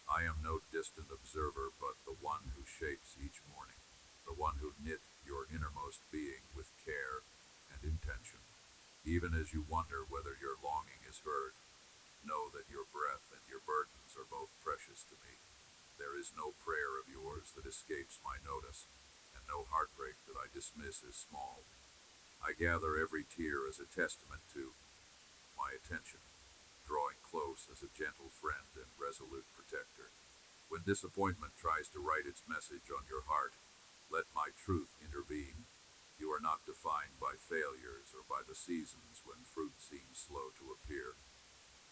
I am no distant observer, but the one who shapes each morning, the one who knit your innermost being with care and intention. Even as you wonder whether your longing is heard, know that your breath and your burdens are both precious to me. There is no prayer of yours that escapes my notice, and no heartbreak that I dismiss as small. I gather every tear as a testament to my attention, drawing close as a gentle friend and resolute protector. When disappointment tries to write its message on your heart, let my truth intervene. You are not defined by failures or by the seasons when fruit seems slow to appear.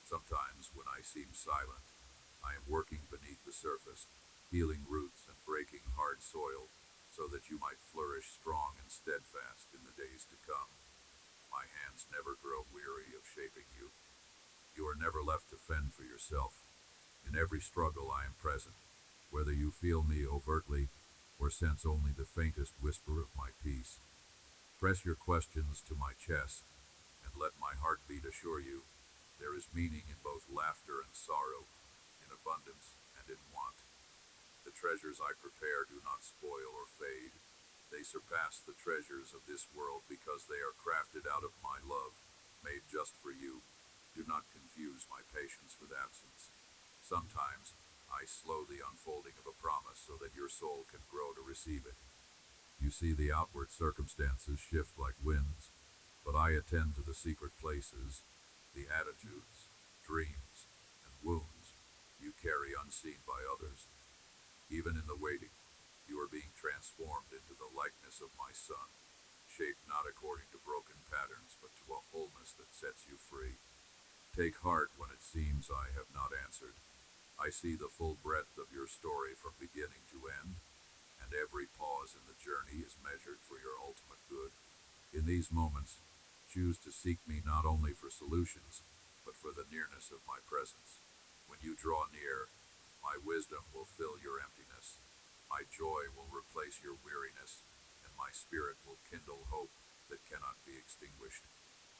Sometimes, when I seem silent, I am working beneath the surface, healing roots and breaking hard soil, so that you might flourish strong and steadfast in the days to come. My hands never grow weary of shaping you. You are never left to fend for yourself. In every struggle I am present, whether you feel me overtly or sense only the faintest whisper of my peace. Press your questions to my chest, and let my heartbeat assure you there is meaning in both laughter and sorrow, in abundance and in want. The treasures I prepare do not spoil or fade. They surpass the treasures of this world because they are crafted out of my love, made just for you. Do not confuse my patience with absence. Sometimes I slow the unfolding of a promise so that your soul can grow to receive it. You see the outward circumstances shift like winds, but I attend to the secret places, the attitudes, dreams, and wounds you carry unseen by others. Even in the waiting, you are being transformed into the likeness of my Son, shaped not according to broken patterns, but to a wholeness that sets you free. Take heart when it seems I have not answered. I see the full breadth of your story from beginning to end, and every pause in the journey is measured for your ultimate good. In these moments, choose to seek me not only for solutions, but for the nearness of my presence. When you draw near, my wisdom will fill your emptiness. My joy will replace your weariness, and my spirit will kindle hope that cannot be extinguished.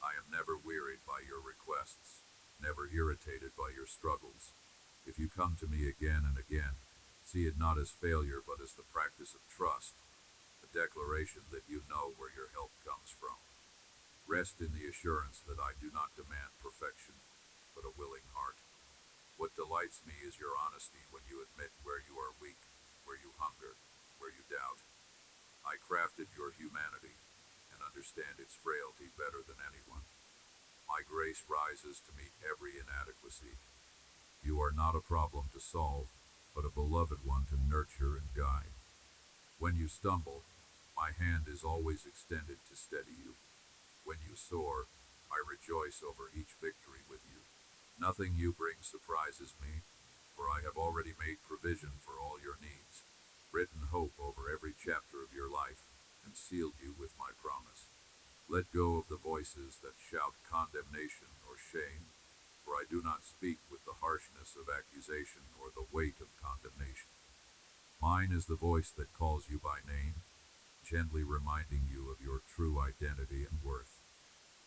I am never wearied by your requests, never irritated by your struggles. If you come to me again and again, see it not as failure but as the practice of trust, a declaration that you know where your help comes from. Rest in the assurance that I do not demand perfection, but a willing heart. What delights me is your honesty when you admit where you are weak, where you hunger, where you doubt. I crafted your humanity and understand its frailty better than anyone. My grace rises to meet every inadequacy. You are not a problem to solve, but a beloved one to nurture and guide. When you stumble, my hand is always extended to steady you. When you soar, I rejoice over each victory with you. Nothing you bring surprises me, for I have already made provision for all your needs, written hope over every chapter of your life, and sealed you with my promise. Let go of the voices that shout condemnation or shame, for I do not speak with the harshness of accusation or the weight of condemnation. Mine is the voice that calls you by name, gently reminding you of your true identity and worth.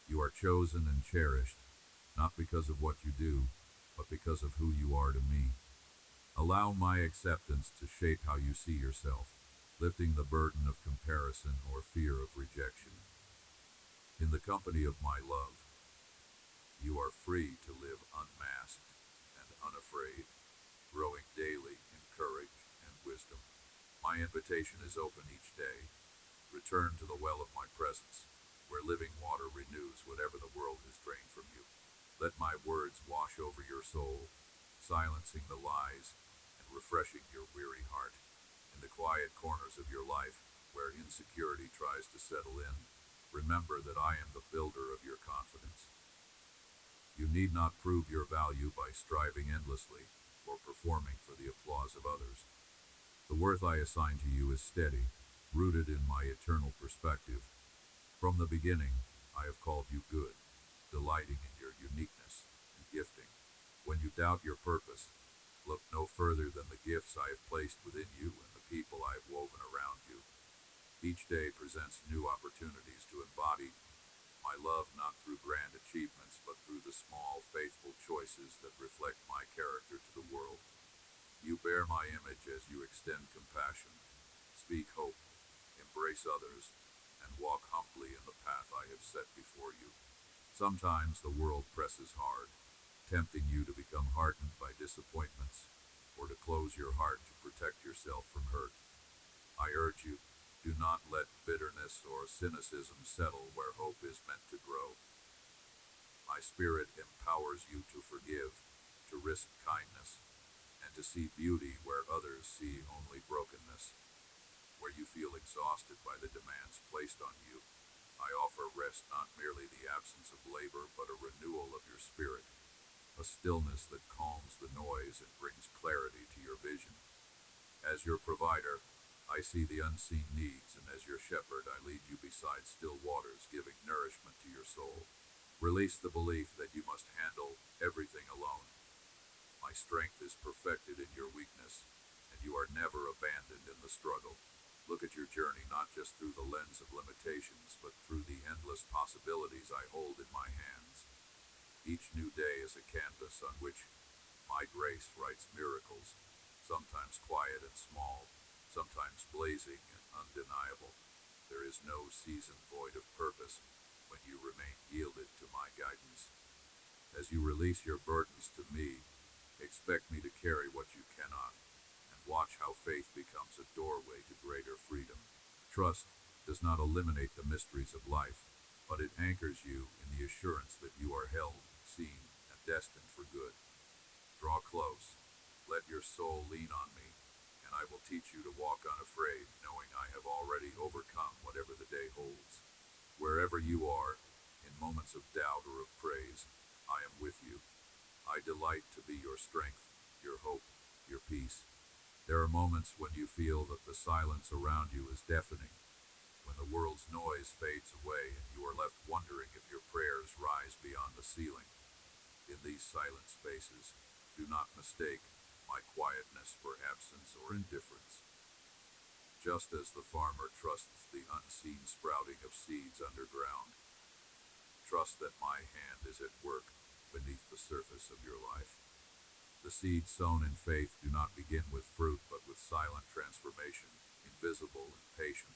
You are chosen and cherished, not because of what you do, but because of who you are to me. Allow my acceptance to shape how you see yourself, lifting the burden of comparison or fear of rejection. In the company of my love, you are free to live unmasked and unafraid, growing daily in courage and wisdom. My invitation is open each day. Return to the well of my presence, where living water renews whatever the world has drained from you. Let my words wash over your soul, silencing the lies and refreshing your weary heart. In the quiet corners of your life, where insecurity tries to settle in, remember that I am the builder of your confidence. You need not prove your value by striving endlessly or performing for the applause of others. The worth I assign to you is steady, rooted in my eternal perspective. From the beginning, I have called you good, delighting in your uniqueness and gifting. When you doubt your purpose, look no further than the gifts I have placed within you and the people I have woven around you. Each day presents new opportunities to embody my love not through grand achievements, but through the small, faithful choices that reflect my character to the world. You bear my image as you extend compassion, speak hope, embrace others, and walk humbly in the path I have set before you. Sometimes the world presses hard, tempting you to become hardened by disappointments, or to close your heart to protect yourself from hurt. I urge you, do not let bitterness or cynicism settle where hope is meant to grow. My spirit empowers you to forgive, to risk kindness, and to see beauty where others see only brokenness. Where you feel exhausted by the demands placed on you, I offer rest, not merely the absence of labor, but a renewal of your spirit, a stillness that calms the noise and brings clarity to your vision. As your provider, I see the unseen needs, and as your shepherd, I lead you beside still waters, giving nourishment to your soul. Release the belief that you must handle everything alone. My strength is perfected in your weakness, and you are never abandoned in the struggle. Look at your journey not just through the lens of limitations, but through the endless possibilities I hold in my hands. Each new day is a canvas on which my grace writes miracles, sometimes quiet and small, sometimes blazing and undeniable. There is no season void of purpose when you remain yielded to my guidance. As you release your burdens to me, expect me to carry what you cannot, and watch how faith becomes a doorway to greater freedom. Trust does not eliminate the mysteries of life, but it anchors you in the assurance that you are held, seen, and destined for good. Draw close, let your soul lean on me, and I will teach you to walk unafraid, knowing I have already overcome whatever the day holds. Wherever you are, in moments of doubt or of praise, I am with you. I delight to be your strength, your hope, your peace. There are moments when you feel that the silence around you is deafening, when the world's noise fades away and you are left wondering if your prayers rise beyond the ceiling. In these silent spaces, do not mistake my quietness for absence or indifference. Just as the farmer trusts the unseen sprouting of seeds underground, trust that my hand is at work beneath the surface of your life. The seeds sown in faith do not begin with fruit, but with silent transformation, invisible and patient.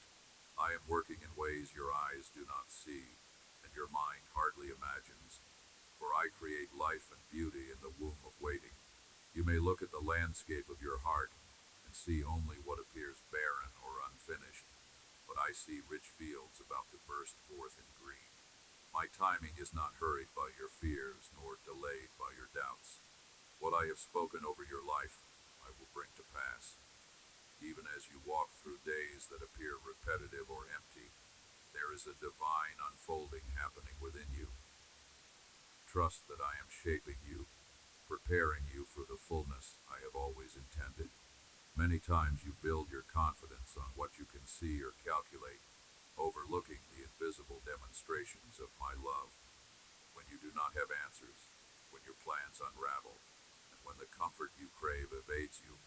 I am working in ways your eyes do not see, and your mind hardly imagines, for I create life and beauty in the womb of waiting. You may look at the landscape of your heart and see only what appears barren or unfinished, but I see rich fields about to burst forth in green. My timing is not hurried by your fears nor delayed by your doubts. What I have spoken over your life, I will bring to pass. Even as you walk through days that appear repetitive or empty, there is a divine unfolding happening within you. Trust that I am shaping you, preparing you for the fullness I have always intended. Many times you build your confidence on what you can see or calculate, overlooking the invisible demonstrations of my love. When you do not have answers, when your plans unravel, and when the comfort you crave evades you,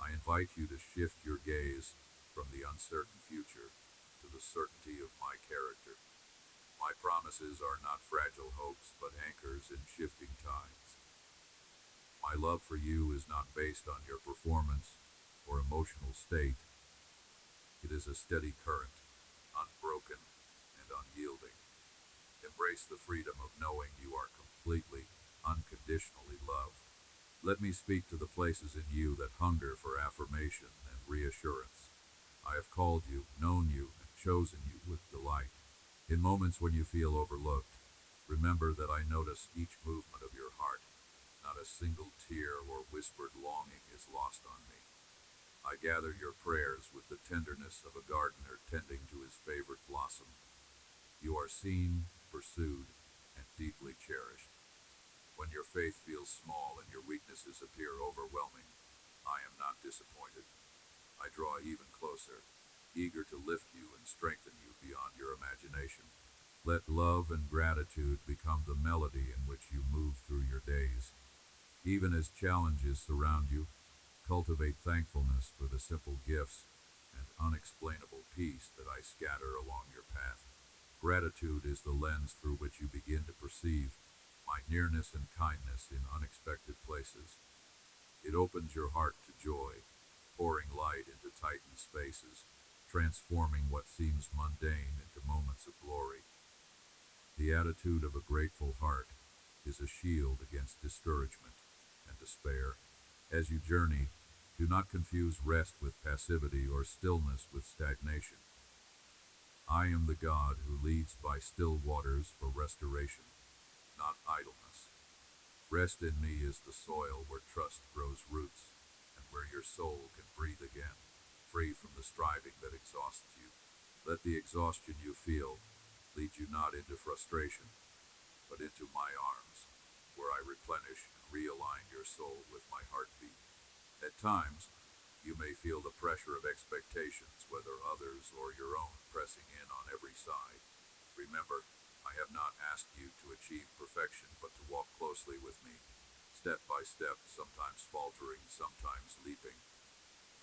I invite you to shift your gaze from the uncertain future to the certainty of my character. My promises are not fragile hopes, but anchors in shifting tides. My love for you is not based on your performance or emotional state. It is a steady current, unbroken and unyielding. Embrace the freedom of knowing you are completely, unconditionally loved. Let me speak to the places in you that hunger for affirmation and reassurance. I have called you, known you, and chosen you with delight. In moments when you feel overlooked, remember that I notice each movement of your heart. Not a single tear or whispered longing is lost on me. I gather your prayers with the tenderness of a gardener tending to his favorite blossom. You are seen, pursued, and deeply cherished. When your faith feels small and your weaknesses appear overwhelming, I am not disappointed. I draw even closer, eager to lift you and strengthen you beyond your imagination. Let love and gratitude become the melody in which you move through your days. Even as challenges surround you, cultivate thankfulness for the simple gifts and unexplainable peace that I scatter along your path. Gratitude is the lens through which you begin to perceive my nearness and kindness in unexpected places. It opens your heart to joy, pouring light into tightened spaces, transforming what seems mundane into moments of glory. The attitude of a grateful heart is a shield against discouragement and despair. As you journey, do not confuse rest with passivity or stillness with stagnation. I am the God who leads by still waters for restoration, not idleness. Rest in me is the soil where trust grows roots, and where your soul can breathe again, free from the striving that exhausts you. Let the exhaustion you feel lead you not into frustration, but into my arms, where I replenish and realign your soul with my heartbeat. At times, you may feel the pressure of expectations, whether others or your own, pressing in on every side. Remember, I have not asked you to achieve perfection, but to walk closely with me, step by step, sometimes faltering, sometimes leaping.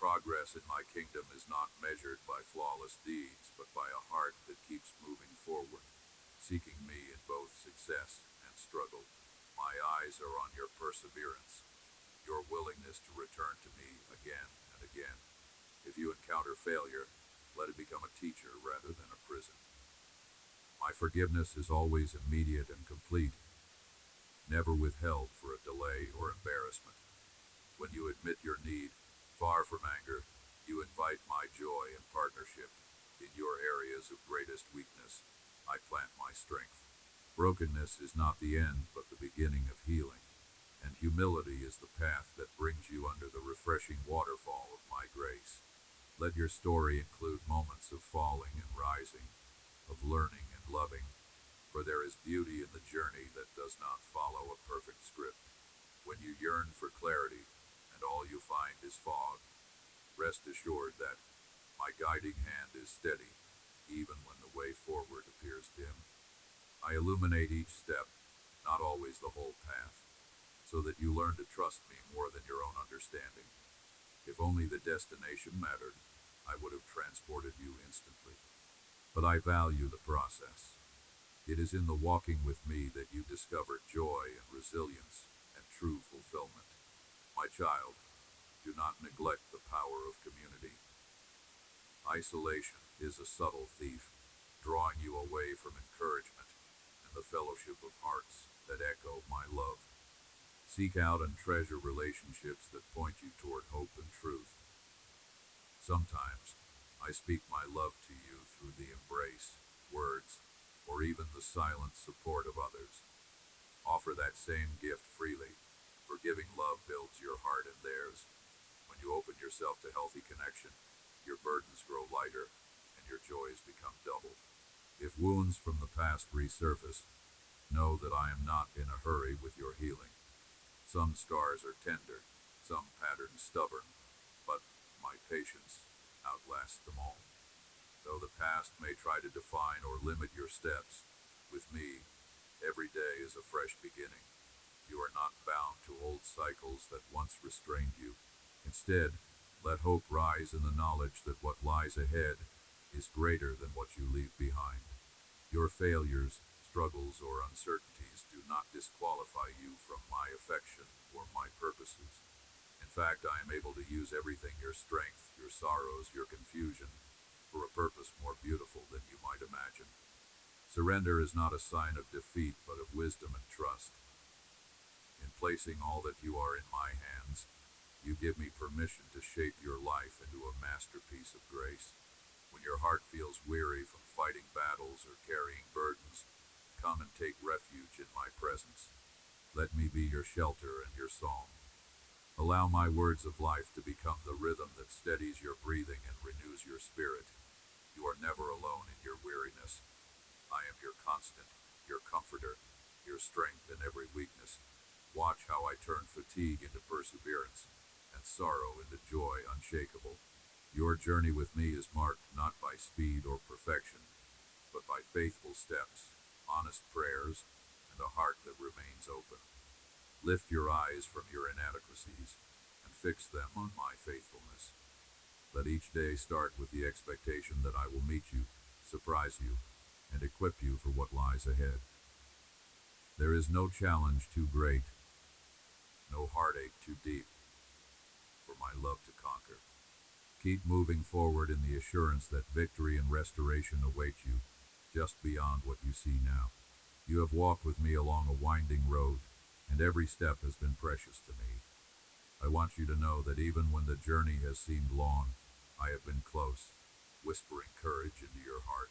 Progress in my kingdom is not measured by flawless deeds, but by a heart that keeps moving forward, seeking me in both success and struggle. My eyes are on your perseverance, your willingness to return to me again and again. If you encounter failure, let it become a teacher rather than a prison. My forgiveness is always immediate and complete, never withheld for a delay or embarrassment. When you admit your need, far from anger, you invite my joy and partnership. In your areas of greatest weakness, I plant my strength. Brokenness is not the end, but the beginning of healing, and humility is the path that brings you under the refreshing waterfall of my grace. Let your story include moments of falling and rising, of learning and loving. For there is beauty in the journey that does not follow a perfect script. When you yearn for clarity, and all you find is fog, rest assured that my guiding hand is steady, even when the way forward appears dim. I illuminate each step, not always the whole path, so that you learn to trust me more than your own understanding. If only the destination mattered, I would have transported you instantly. But I value the process. It is in the walking with me that you discover joy and resilience and true fulfillment. My child, do not neglect the power of community. Isolation is a subtle thief, drawing you away from encouragement and the fellowship of hearts that echo my love. Seek out and treasure relationships that point you toward hope and truth. Sometimes, I speak my love to you through the embrace, words, or even the silent support of others. Offer that same gift freely, for giving love builds your heart and theirs. When you open yourself to healthy connection, your burdens grow lighter, and your joys become doubled. If wounds from the past resurface, know that I am not in a hurry with your healing. Some scars are tender, some patterns stubborn, but my patience outlasts them all. Though the past may try to define or limit your steps, with me, every day is a fresh beginning. You are not bound to old cycles that once restrained you. Instead, let hope rise in the knowledge that what lies ahead is greater than what you leave behind. Your failures, struggles, or uncertainties do not disqualify you from my affection or my purposes. In fact, I am able to use everything, your strength, your sorrows, your confusion, for a purpose more beautiful than you might imagine. Surrender is not a sign of defeat, but of wisdom and trust. In placing all that you are in my hands, you give me permission to shape your life into a masterpiece of grace. When your heart feels weary from fighting battles or carrying burdens, come and take refuge in my presence. Let me be your shelter and your song. Allow my words of life to become the rhythm that steadies your breathing and renews your spirit. You are never alone in your weariness. I am your constant, your comforter, your strength in every weakness. Watch how I turn fatigue into perseverance, and sorrow into joy unshakable. Your journey with me is marked not by speed or perfection, but by faithful steps, honest prayers, and a heart that remains open. Lift your eyes from your inadequacies, and fix them on my faithfulness. Let each day start with the expectation that I will meet you, surprise you, and equip you for what lies ahead. There is no challenge too great, no heartache too deep, for my love to conquer. Keep moving forward in the assurance that victory and restoration await you, just beyond what you see now. You have walked with me along a winding road, and every step has been precious to me. I want you to know that even when the journey has seemed long, I have been close, whispering courage into your heart.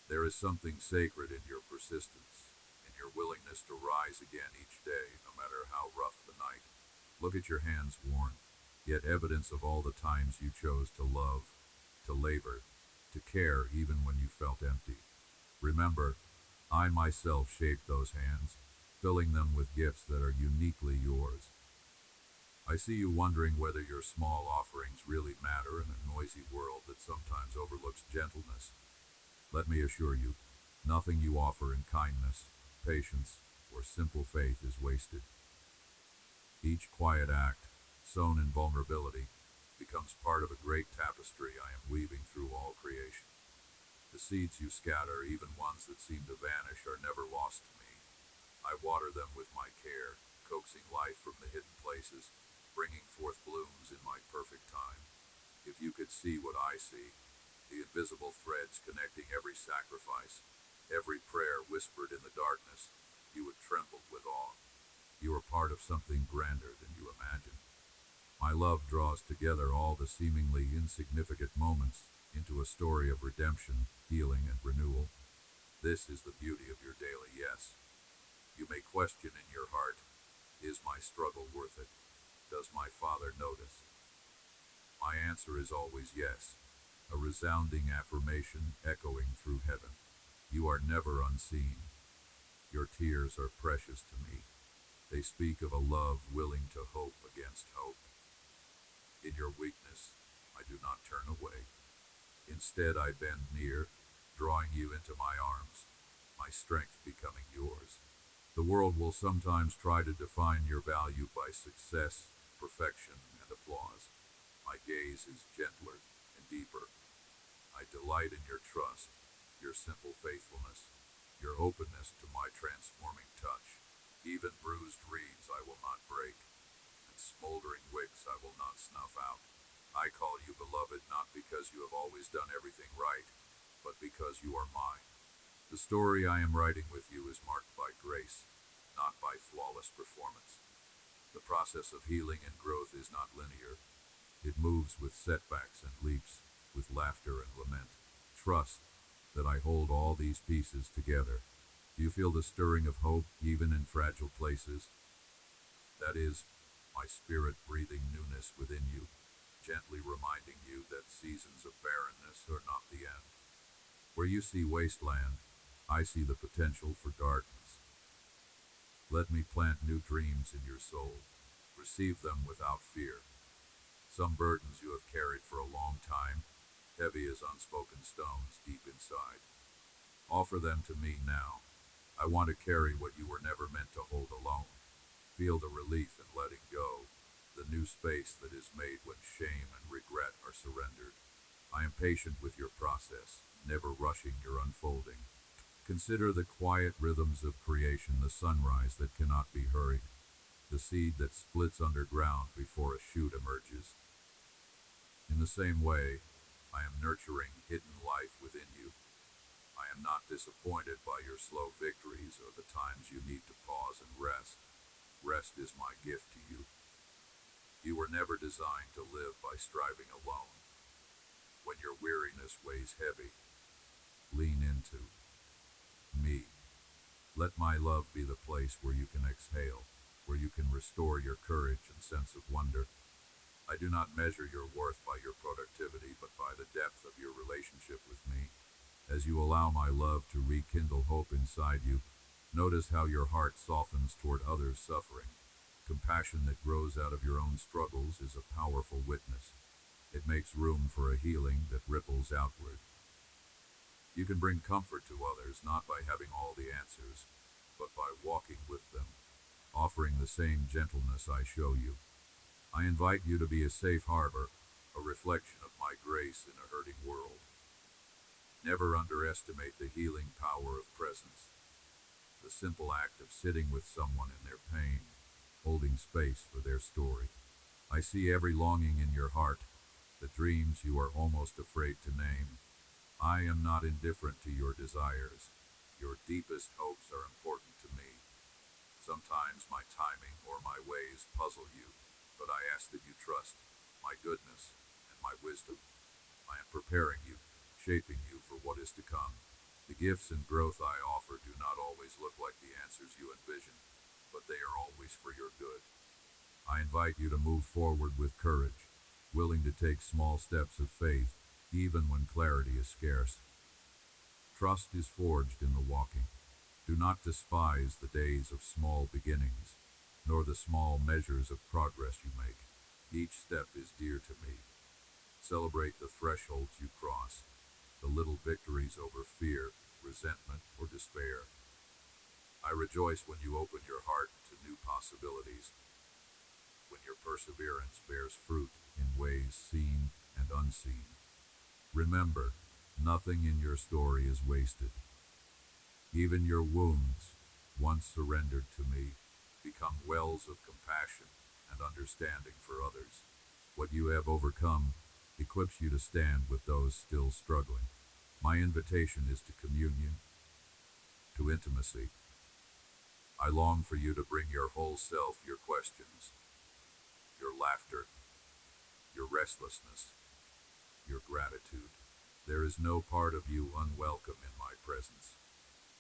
There is something sacred in your persistence, in your willingness to rise again each day, no matter how rough the night. Look at your hands worn, yet evidence of all the times you chose to love, to labor, to care even when you felt empty. Remember, I myself shaped those hands, filling them with gifts that are uniquely yours. I see you wondering whether your small offerings really matter in a noisy world that sometimes overlooks gentleness. Let me assure you, nothing you offer in kindness, patience, or simple faith is wasted. Each quiet act, sown in vulnerability, becomes part of a great tapestry I am weaving through all creation. The seeds you scatter, even ones that seem to vanish, are never lost to me. I water them with my care, coaxing life from the hidden places, bringing forth blooms in my perfect time. If you could see what I see, the invisible threads connecting every sacrifice, every prayer whispered in the darkness, you would tremble with awe. You are part of something grander than you imagine. My love draws together all the seemingly insignificant moments into a story of redemption, healing, and renewal. This is the beauty of your daily yes. You may question in your heart, is my struggle worth it? Does my Father notice? My answer is always yes, a resounding affirmation echoing through heaven. You are never unseen, Your tears are precious to me. They speak of a love willing to hope against hope. In your weakness, I do not turn away. Instead, I bend near, drawing you into my arms, my strength becoming yours. The world will sometimes try to define your value by success, perfection, and applause. My gaze is gentler and deeper. I delight in your trust, your simple faithfulness, your openness to my transforming touch. Even bruised reeds I will not break, and smoldering wicks I will not snuff out. I call you beloved not because you have always done everything right, but because you are mine. The story I am writing with you is marked by grace, not by flawless performance. The process of healing and growth is not linear. It moves with setbacks and leaps, with laughter and lament. Trust that I hold all these pieces together. Do you feel the stirring of hope even in fragile places? That is, my spirit breathing newness within you, gently reminding you that seasons of barrenness are not the end. Where you see wasteland, I see the potential for gardens. Let me plant new dreams in your soul. Receive them without fear. Some burdens you have carried for a long time, heavy as unspoken stones deep inside. Offer them to me now. I want to carry what you were never meant to hold alone. Feel the relief in letting go, the new space that is made when shame and regret are surrendered. I am patient with your process, never rushing your unfolding. Consider the quiet rhythms of creation, the sunrise that cannot be hurried, the seed that splits underground before a shoot emerges. In the same way, I am nurturing hidden life within you. I am not disappointed by your slow victories or the times you need to pause and rest. Rest is my gift to you. You were never designed to live by striving alone. When your weariness weighs heavy, lean into me. Let my love be the place where you can exhale, where you can restore your courage and sense of wonder. I do not measure your worth by your productivity, but by the depth of your relationship with me. As you allow my love to rekindle hope inside you, notice how your heart softens toward others suffering. Compassion that grows out of your own struggles is a powerful witness. It makes room for a healing that ripples outward. You can bring comfort to others not by having all the answers, but by walking with them, offering the same gentleness I show you. I invite you to be a safe harbor, a reflection of my grace in a hurting world. Never underestimate the healing power of presence. The simple act of sitting with someone in their pain, holding space for their story. I see every longing in your heart, the dreams you are almost afraid to name. I am not indifferent to your desires. Your deepest hopes are important to me. Sometimes my timing or my ways puzzle you, but I ask that you trust my goodness and my wisdom. I am preparing you, shaping you for what is to come. The gifts and growth I offer do not always look like the answers you envision, but they are always for your good. I invite you to move forward with courage, willing to take small steps of faith, even when clarity is scarce. Trust is forged in the walking. Do not despise the days of small beginnings, nor the small measures of progress you make. Each step is dear to me. Celebrate the thresholds you cross, the little victories over fear, resentment, or despair. I rejoice when you open your heart to new possibilities, when your perseverance bears fruit in ways seen and unseen. Remember, nothing in your story is wasted. Even your wounds, once surrendered to me, become wells of compassion and understanding for others. What you have overcome equips you to stand with those still struggling. My invitation is to communion, to intimacy. I long for you to bring your whole self, your questions, your laughter, your restlessness, your gratitude. There is no part of you unwelcome in my presence.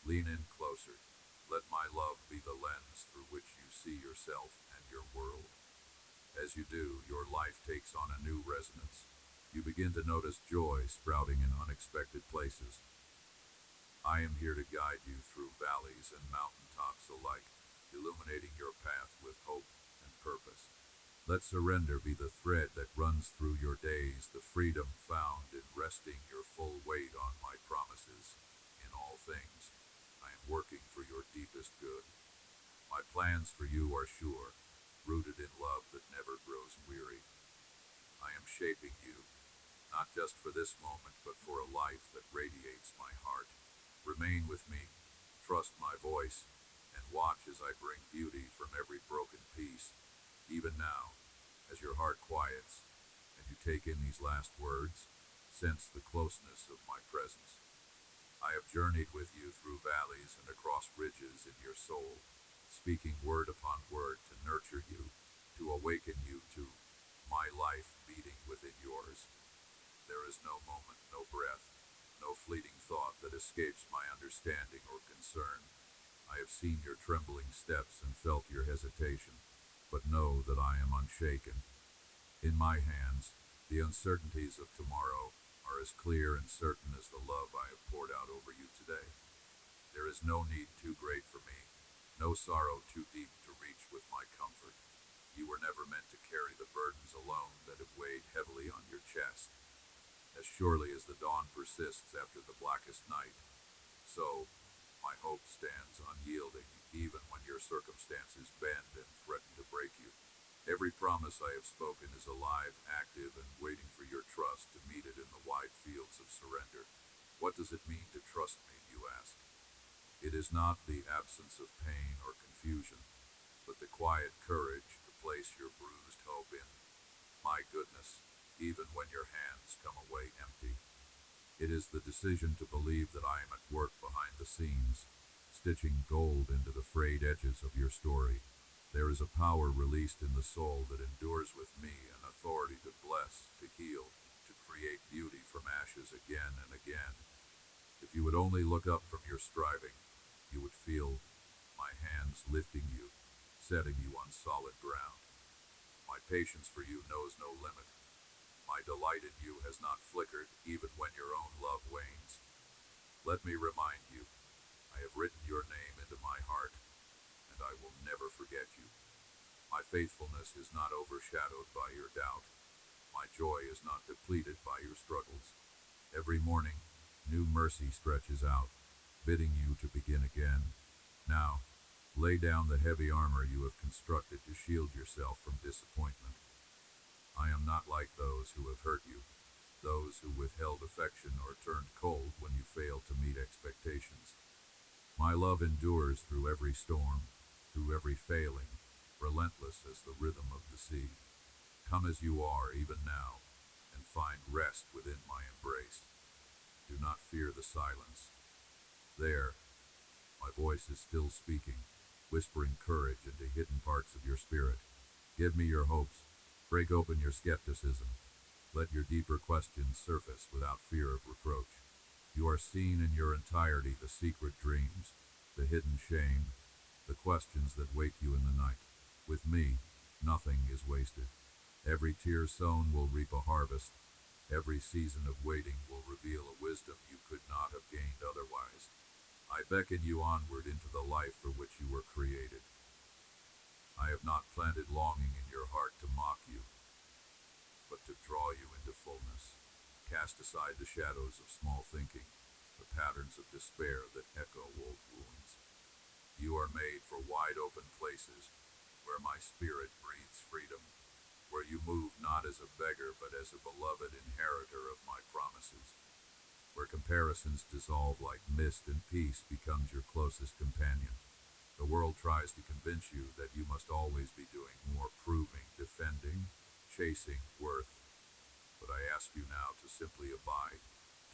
Lean in closer. Let my love be the lens through which you see yourself and your world. As you do, your life takes on a new resonance. You begin to notice joy sprouting in unexpected places. I am here to guide you through valleys and mountaintops alike, illuminating your path with hope and purpose. Let surrender be the thread that runs through your days, the freedom found in resting your full weight on my promises. In all things, I am working for your deepest good. My plans for you are sure, rooted in love that never grows weary. I am shaping you, not just for this moment, but for a life that radiates my heart. Remain with me, trust my voice, and watch as I bring beauty from every broken piece. Even now, as your heart quiets and you take in these last words, sense the closeness of my presence. I have journeyed with you through valleys and across ridges in your soul, speaking word upon word to nurture you, to awaken you to my life beating within yours. There is no moment, no breath, no fleeting thought that escapes my understanding or concern. I have seen your trembling steps and felt your hesitation, but know that I am unshaken. In my hands, the uncertainties of tomorrow are as clear and certain as the love I have poured out over you today. There is no need too great for me, no sorrow too deep to reach with my comfort. You were never meant to carry the burdens alone that have weighed heavily on your chest. As surely as the dawn persists after the blackest night, so my hope stands unyielding even when your circumstances bend and threaten to break you. Every promise I have spoken is alive, active, and waiting for your trust to meet it in the wide fields of surrender. What does it mean to trust me, you ask? It is not the absence of pain or confusion, but the quiet courage to place your bruised hope in my goodness, even when your hands come away empty. It is the decision to believe that I am at work behind the scenes, stitching gold into the frayed edges of your story. There is a power released in the soul that endures with me, an authority to bless, to heal, to create beauty from ashes again and again. If you would only look up from your striving, you would feel my hands lifting you, setting you on solid ground. My patience for you knows no limit. My delight in you has not flickered, even when your own love wanes. Let me remind you, I have written your name into my heart, and I will never forget you. My faithfulness is not overshadowed by your doubt. My joy is not depleted by your struggles. Every morning, new mercy stretches out, bidding you to begin again. Now, lay down the heavy armor you have constructed to shield yourself from disappointment. I am not like those who have hurt you, those who withheld affection or turned cold when you failed to meet expectations. My love endures through every storm, through every failing, relentless as the rhythm of the sea. Come as you are, even now, and find rest within my embrace. Do not fear the silence. There, my voice is still speaking, whispering courage into hidden parts of your spirit. Give me your hopes. Break open your skepticism. Let your deeper questions surface without fear of reproach. You are seen in your entirety, the secret dreams, the hidden shame, the questions that wake you in the night. With me, nothing is wasted. Every tear sown will reap a harvest. Every season of waiting will reveal a wisdom you could not have gained otherwise. I beckon you onward into the life for which you were created. I have not planted longing in your heart to mock you, but to draw you into fullness. Cast aside the shadows of small thinking, the patterns of despair that echo old wounds. You are made for wide open places, where my spirit breathes freedom, where you move not as a beggar but as a beloved inheritor of my promises, where comparisons dissolve like mist and peace becomes your closest companion. The world tries to convince you that you must always be doing more, proving, defending, chasing worth. But I ask you now to simply abide,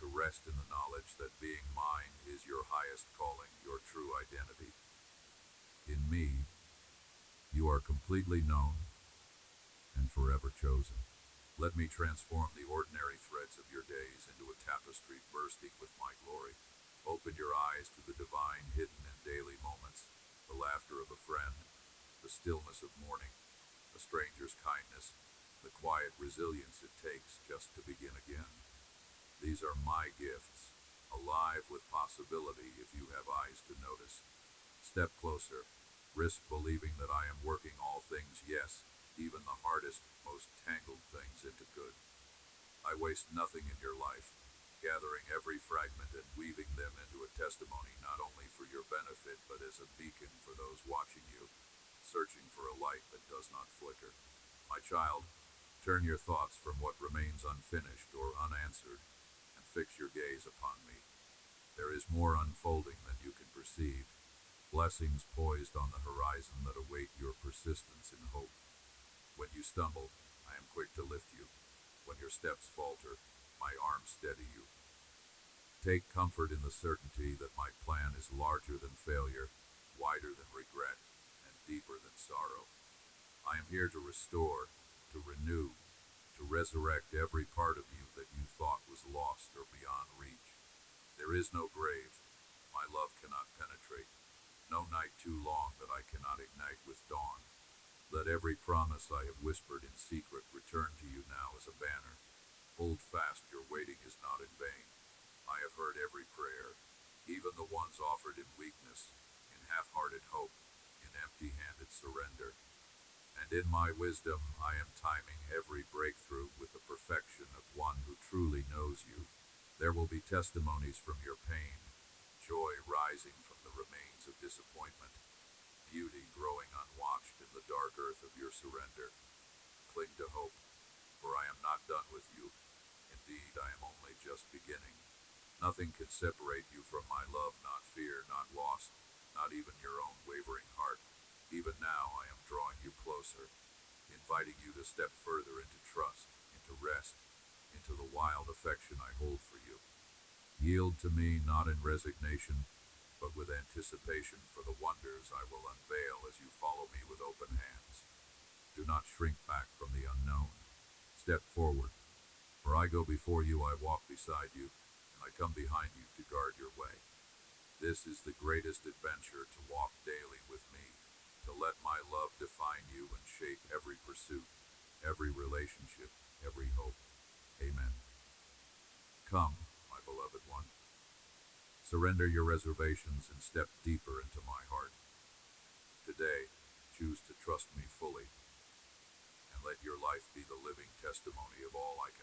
to rest in the knowledge that being mine is your highest calling, your true identity. In me, you are completely known and forever chosen. Let me transform the ordinary threads of your days into a tapestry bursting with my glory. Open your eyes to the divine hidden in daily moments, the laughter of a friend, the stillness of morning, a stranger's kindness, the quiet resilience it takes just to begin again. These are my gifts, alive with possibility if you have eyes to notice. Step closer. Risk believing that I am working all things, yes, even the hardest, most tangled things into good. I waste nothing in your life, gathering every fragment and weaving them into a testimony not only for your benefit but as a beacon for those watching you, searching for a light that does not flicker. My child, turn your thoughts from what remains unfinished or unanswered and fix your gaze upon me. There is more unfolding than you can perceive, blessings poised on the horizon that await your persistence in hope. When you stumble, I am quick to lift you. When your steps falter, my arms steady you. Take comfort in the certainty that my plan is larger than failure, wider than regret, and deeper than sorrow. I am here to restore, to renew, to resurrect every part of you that you thought was lost or beyond reach. There is no grave my love cannot penetrate, no night too long that I cannot ignite with dawn. Let every promise I have whispered in secret return to you now as a banner. Hold fast, your waiting is not in vain. I have heard every prayer, even the ones offered in weakness, in half-hearted hope, in empty-handed surrender. And in my wisdom I am timing every breakthrough with the perfection of one who truly knows you. There will be testimonies from your pain, joy rising from the remains of disappointment, beauty growing unwatched in the dark earth of your surrender. Cling to hope, for I am not done with you. Indeed, I am only just beginning. Nothing can separate you from my love, not fear, not loss, not even your own wavering heart. Even now I am drawing you closer, inviting you to step further into trust, into rest, into the wild affection I hold for you. Yield to me not in resignation, but with anticipation for the wonders I will unveil as you follow me with open hands. Do not shrink back from the unknown. Step forward, for I go before you, I walk beside you, and I come behind you to guard your way. This is the greatest adventure, to walk daily with me, to let my love define you and shape every pursuit, every relationship, every hope. Amen. Come, my beloved one. Surrender your reservations and step deeper into my heart. Today, choose to trust me fully, and let your life be the living testimony of all I can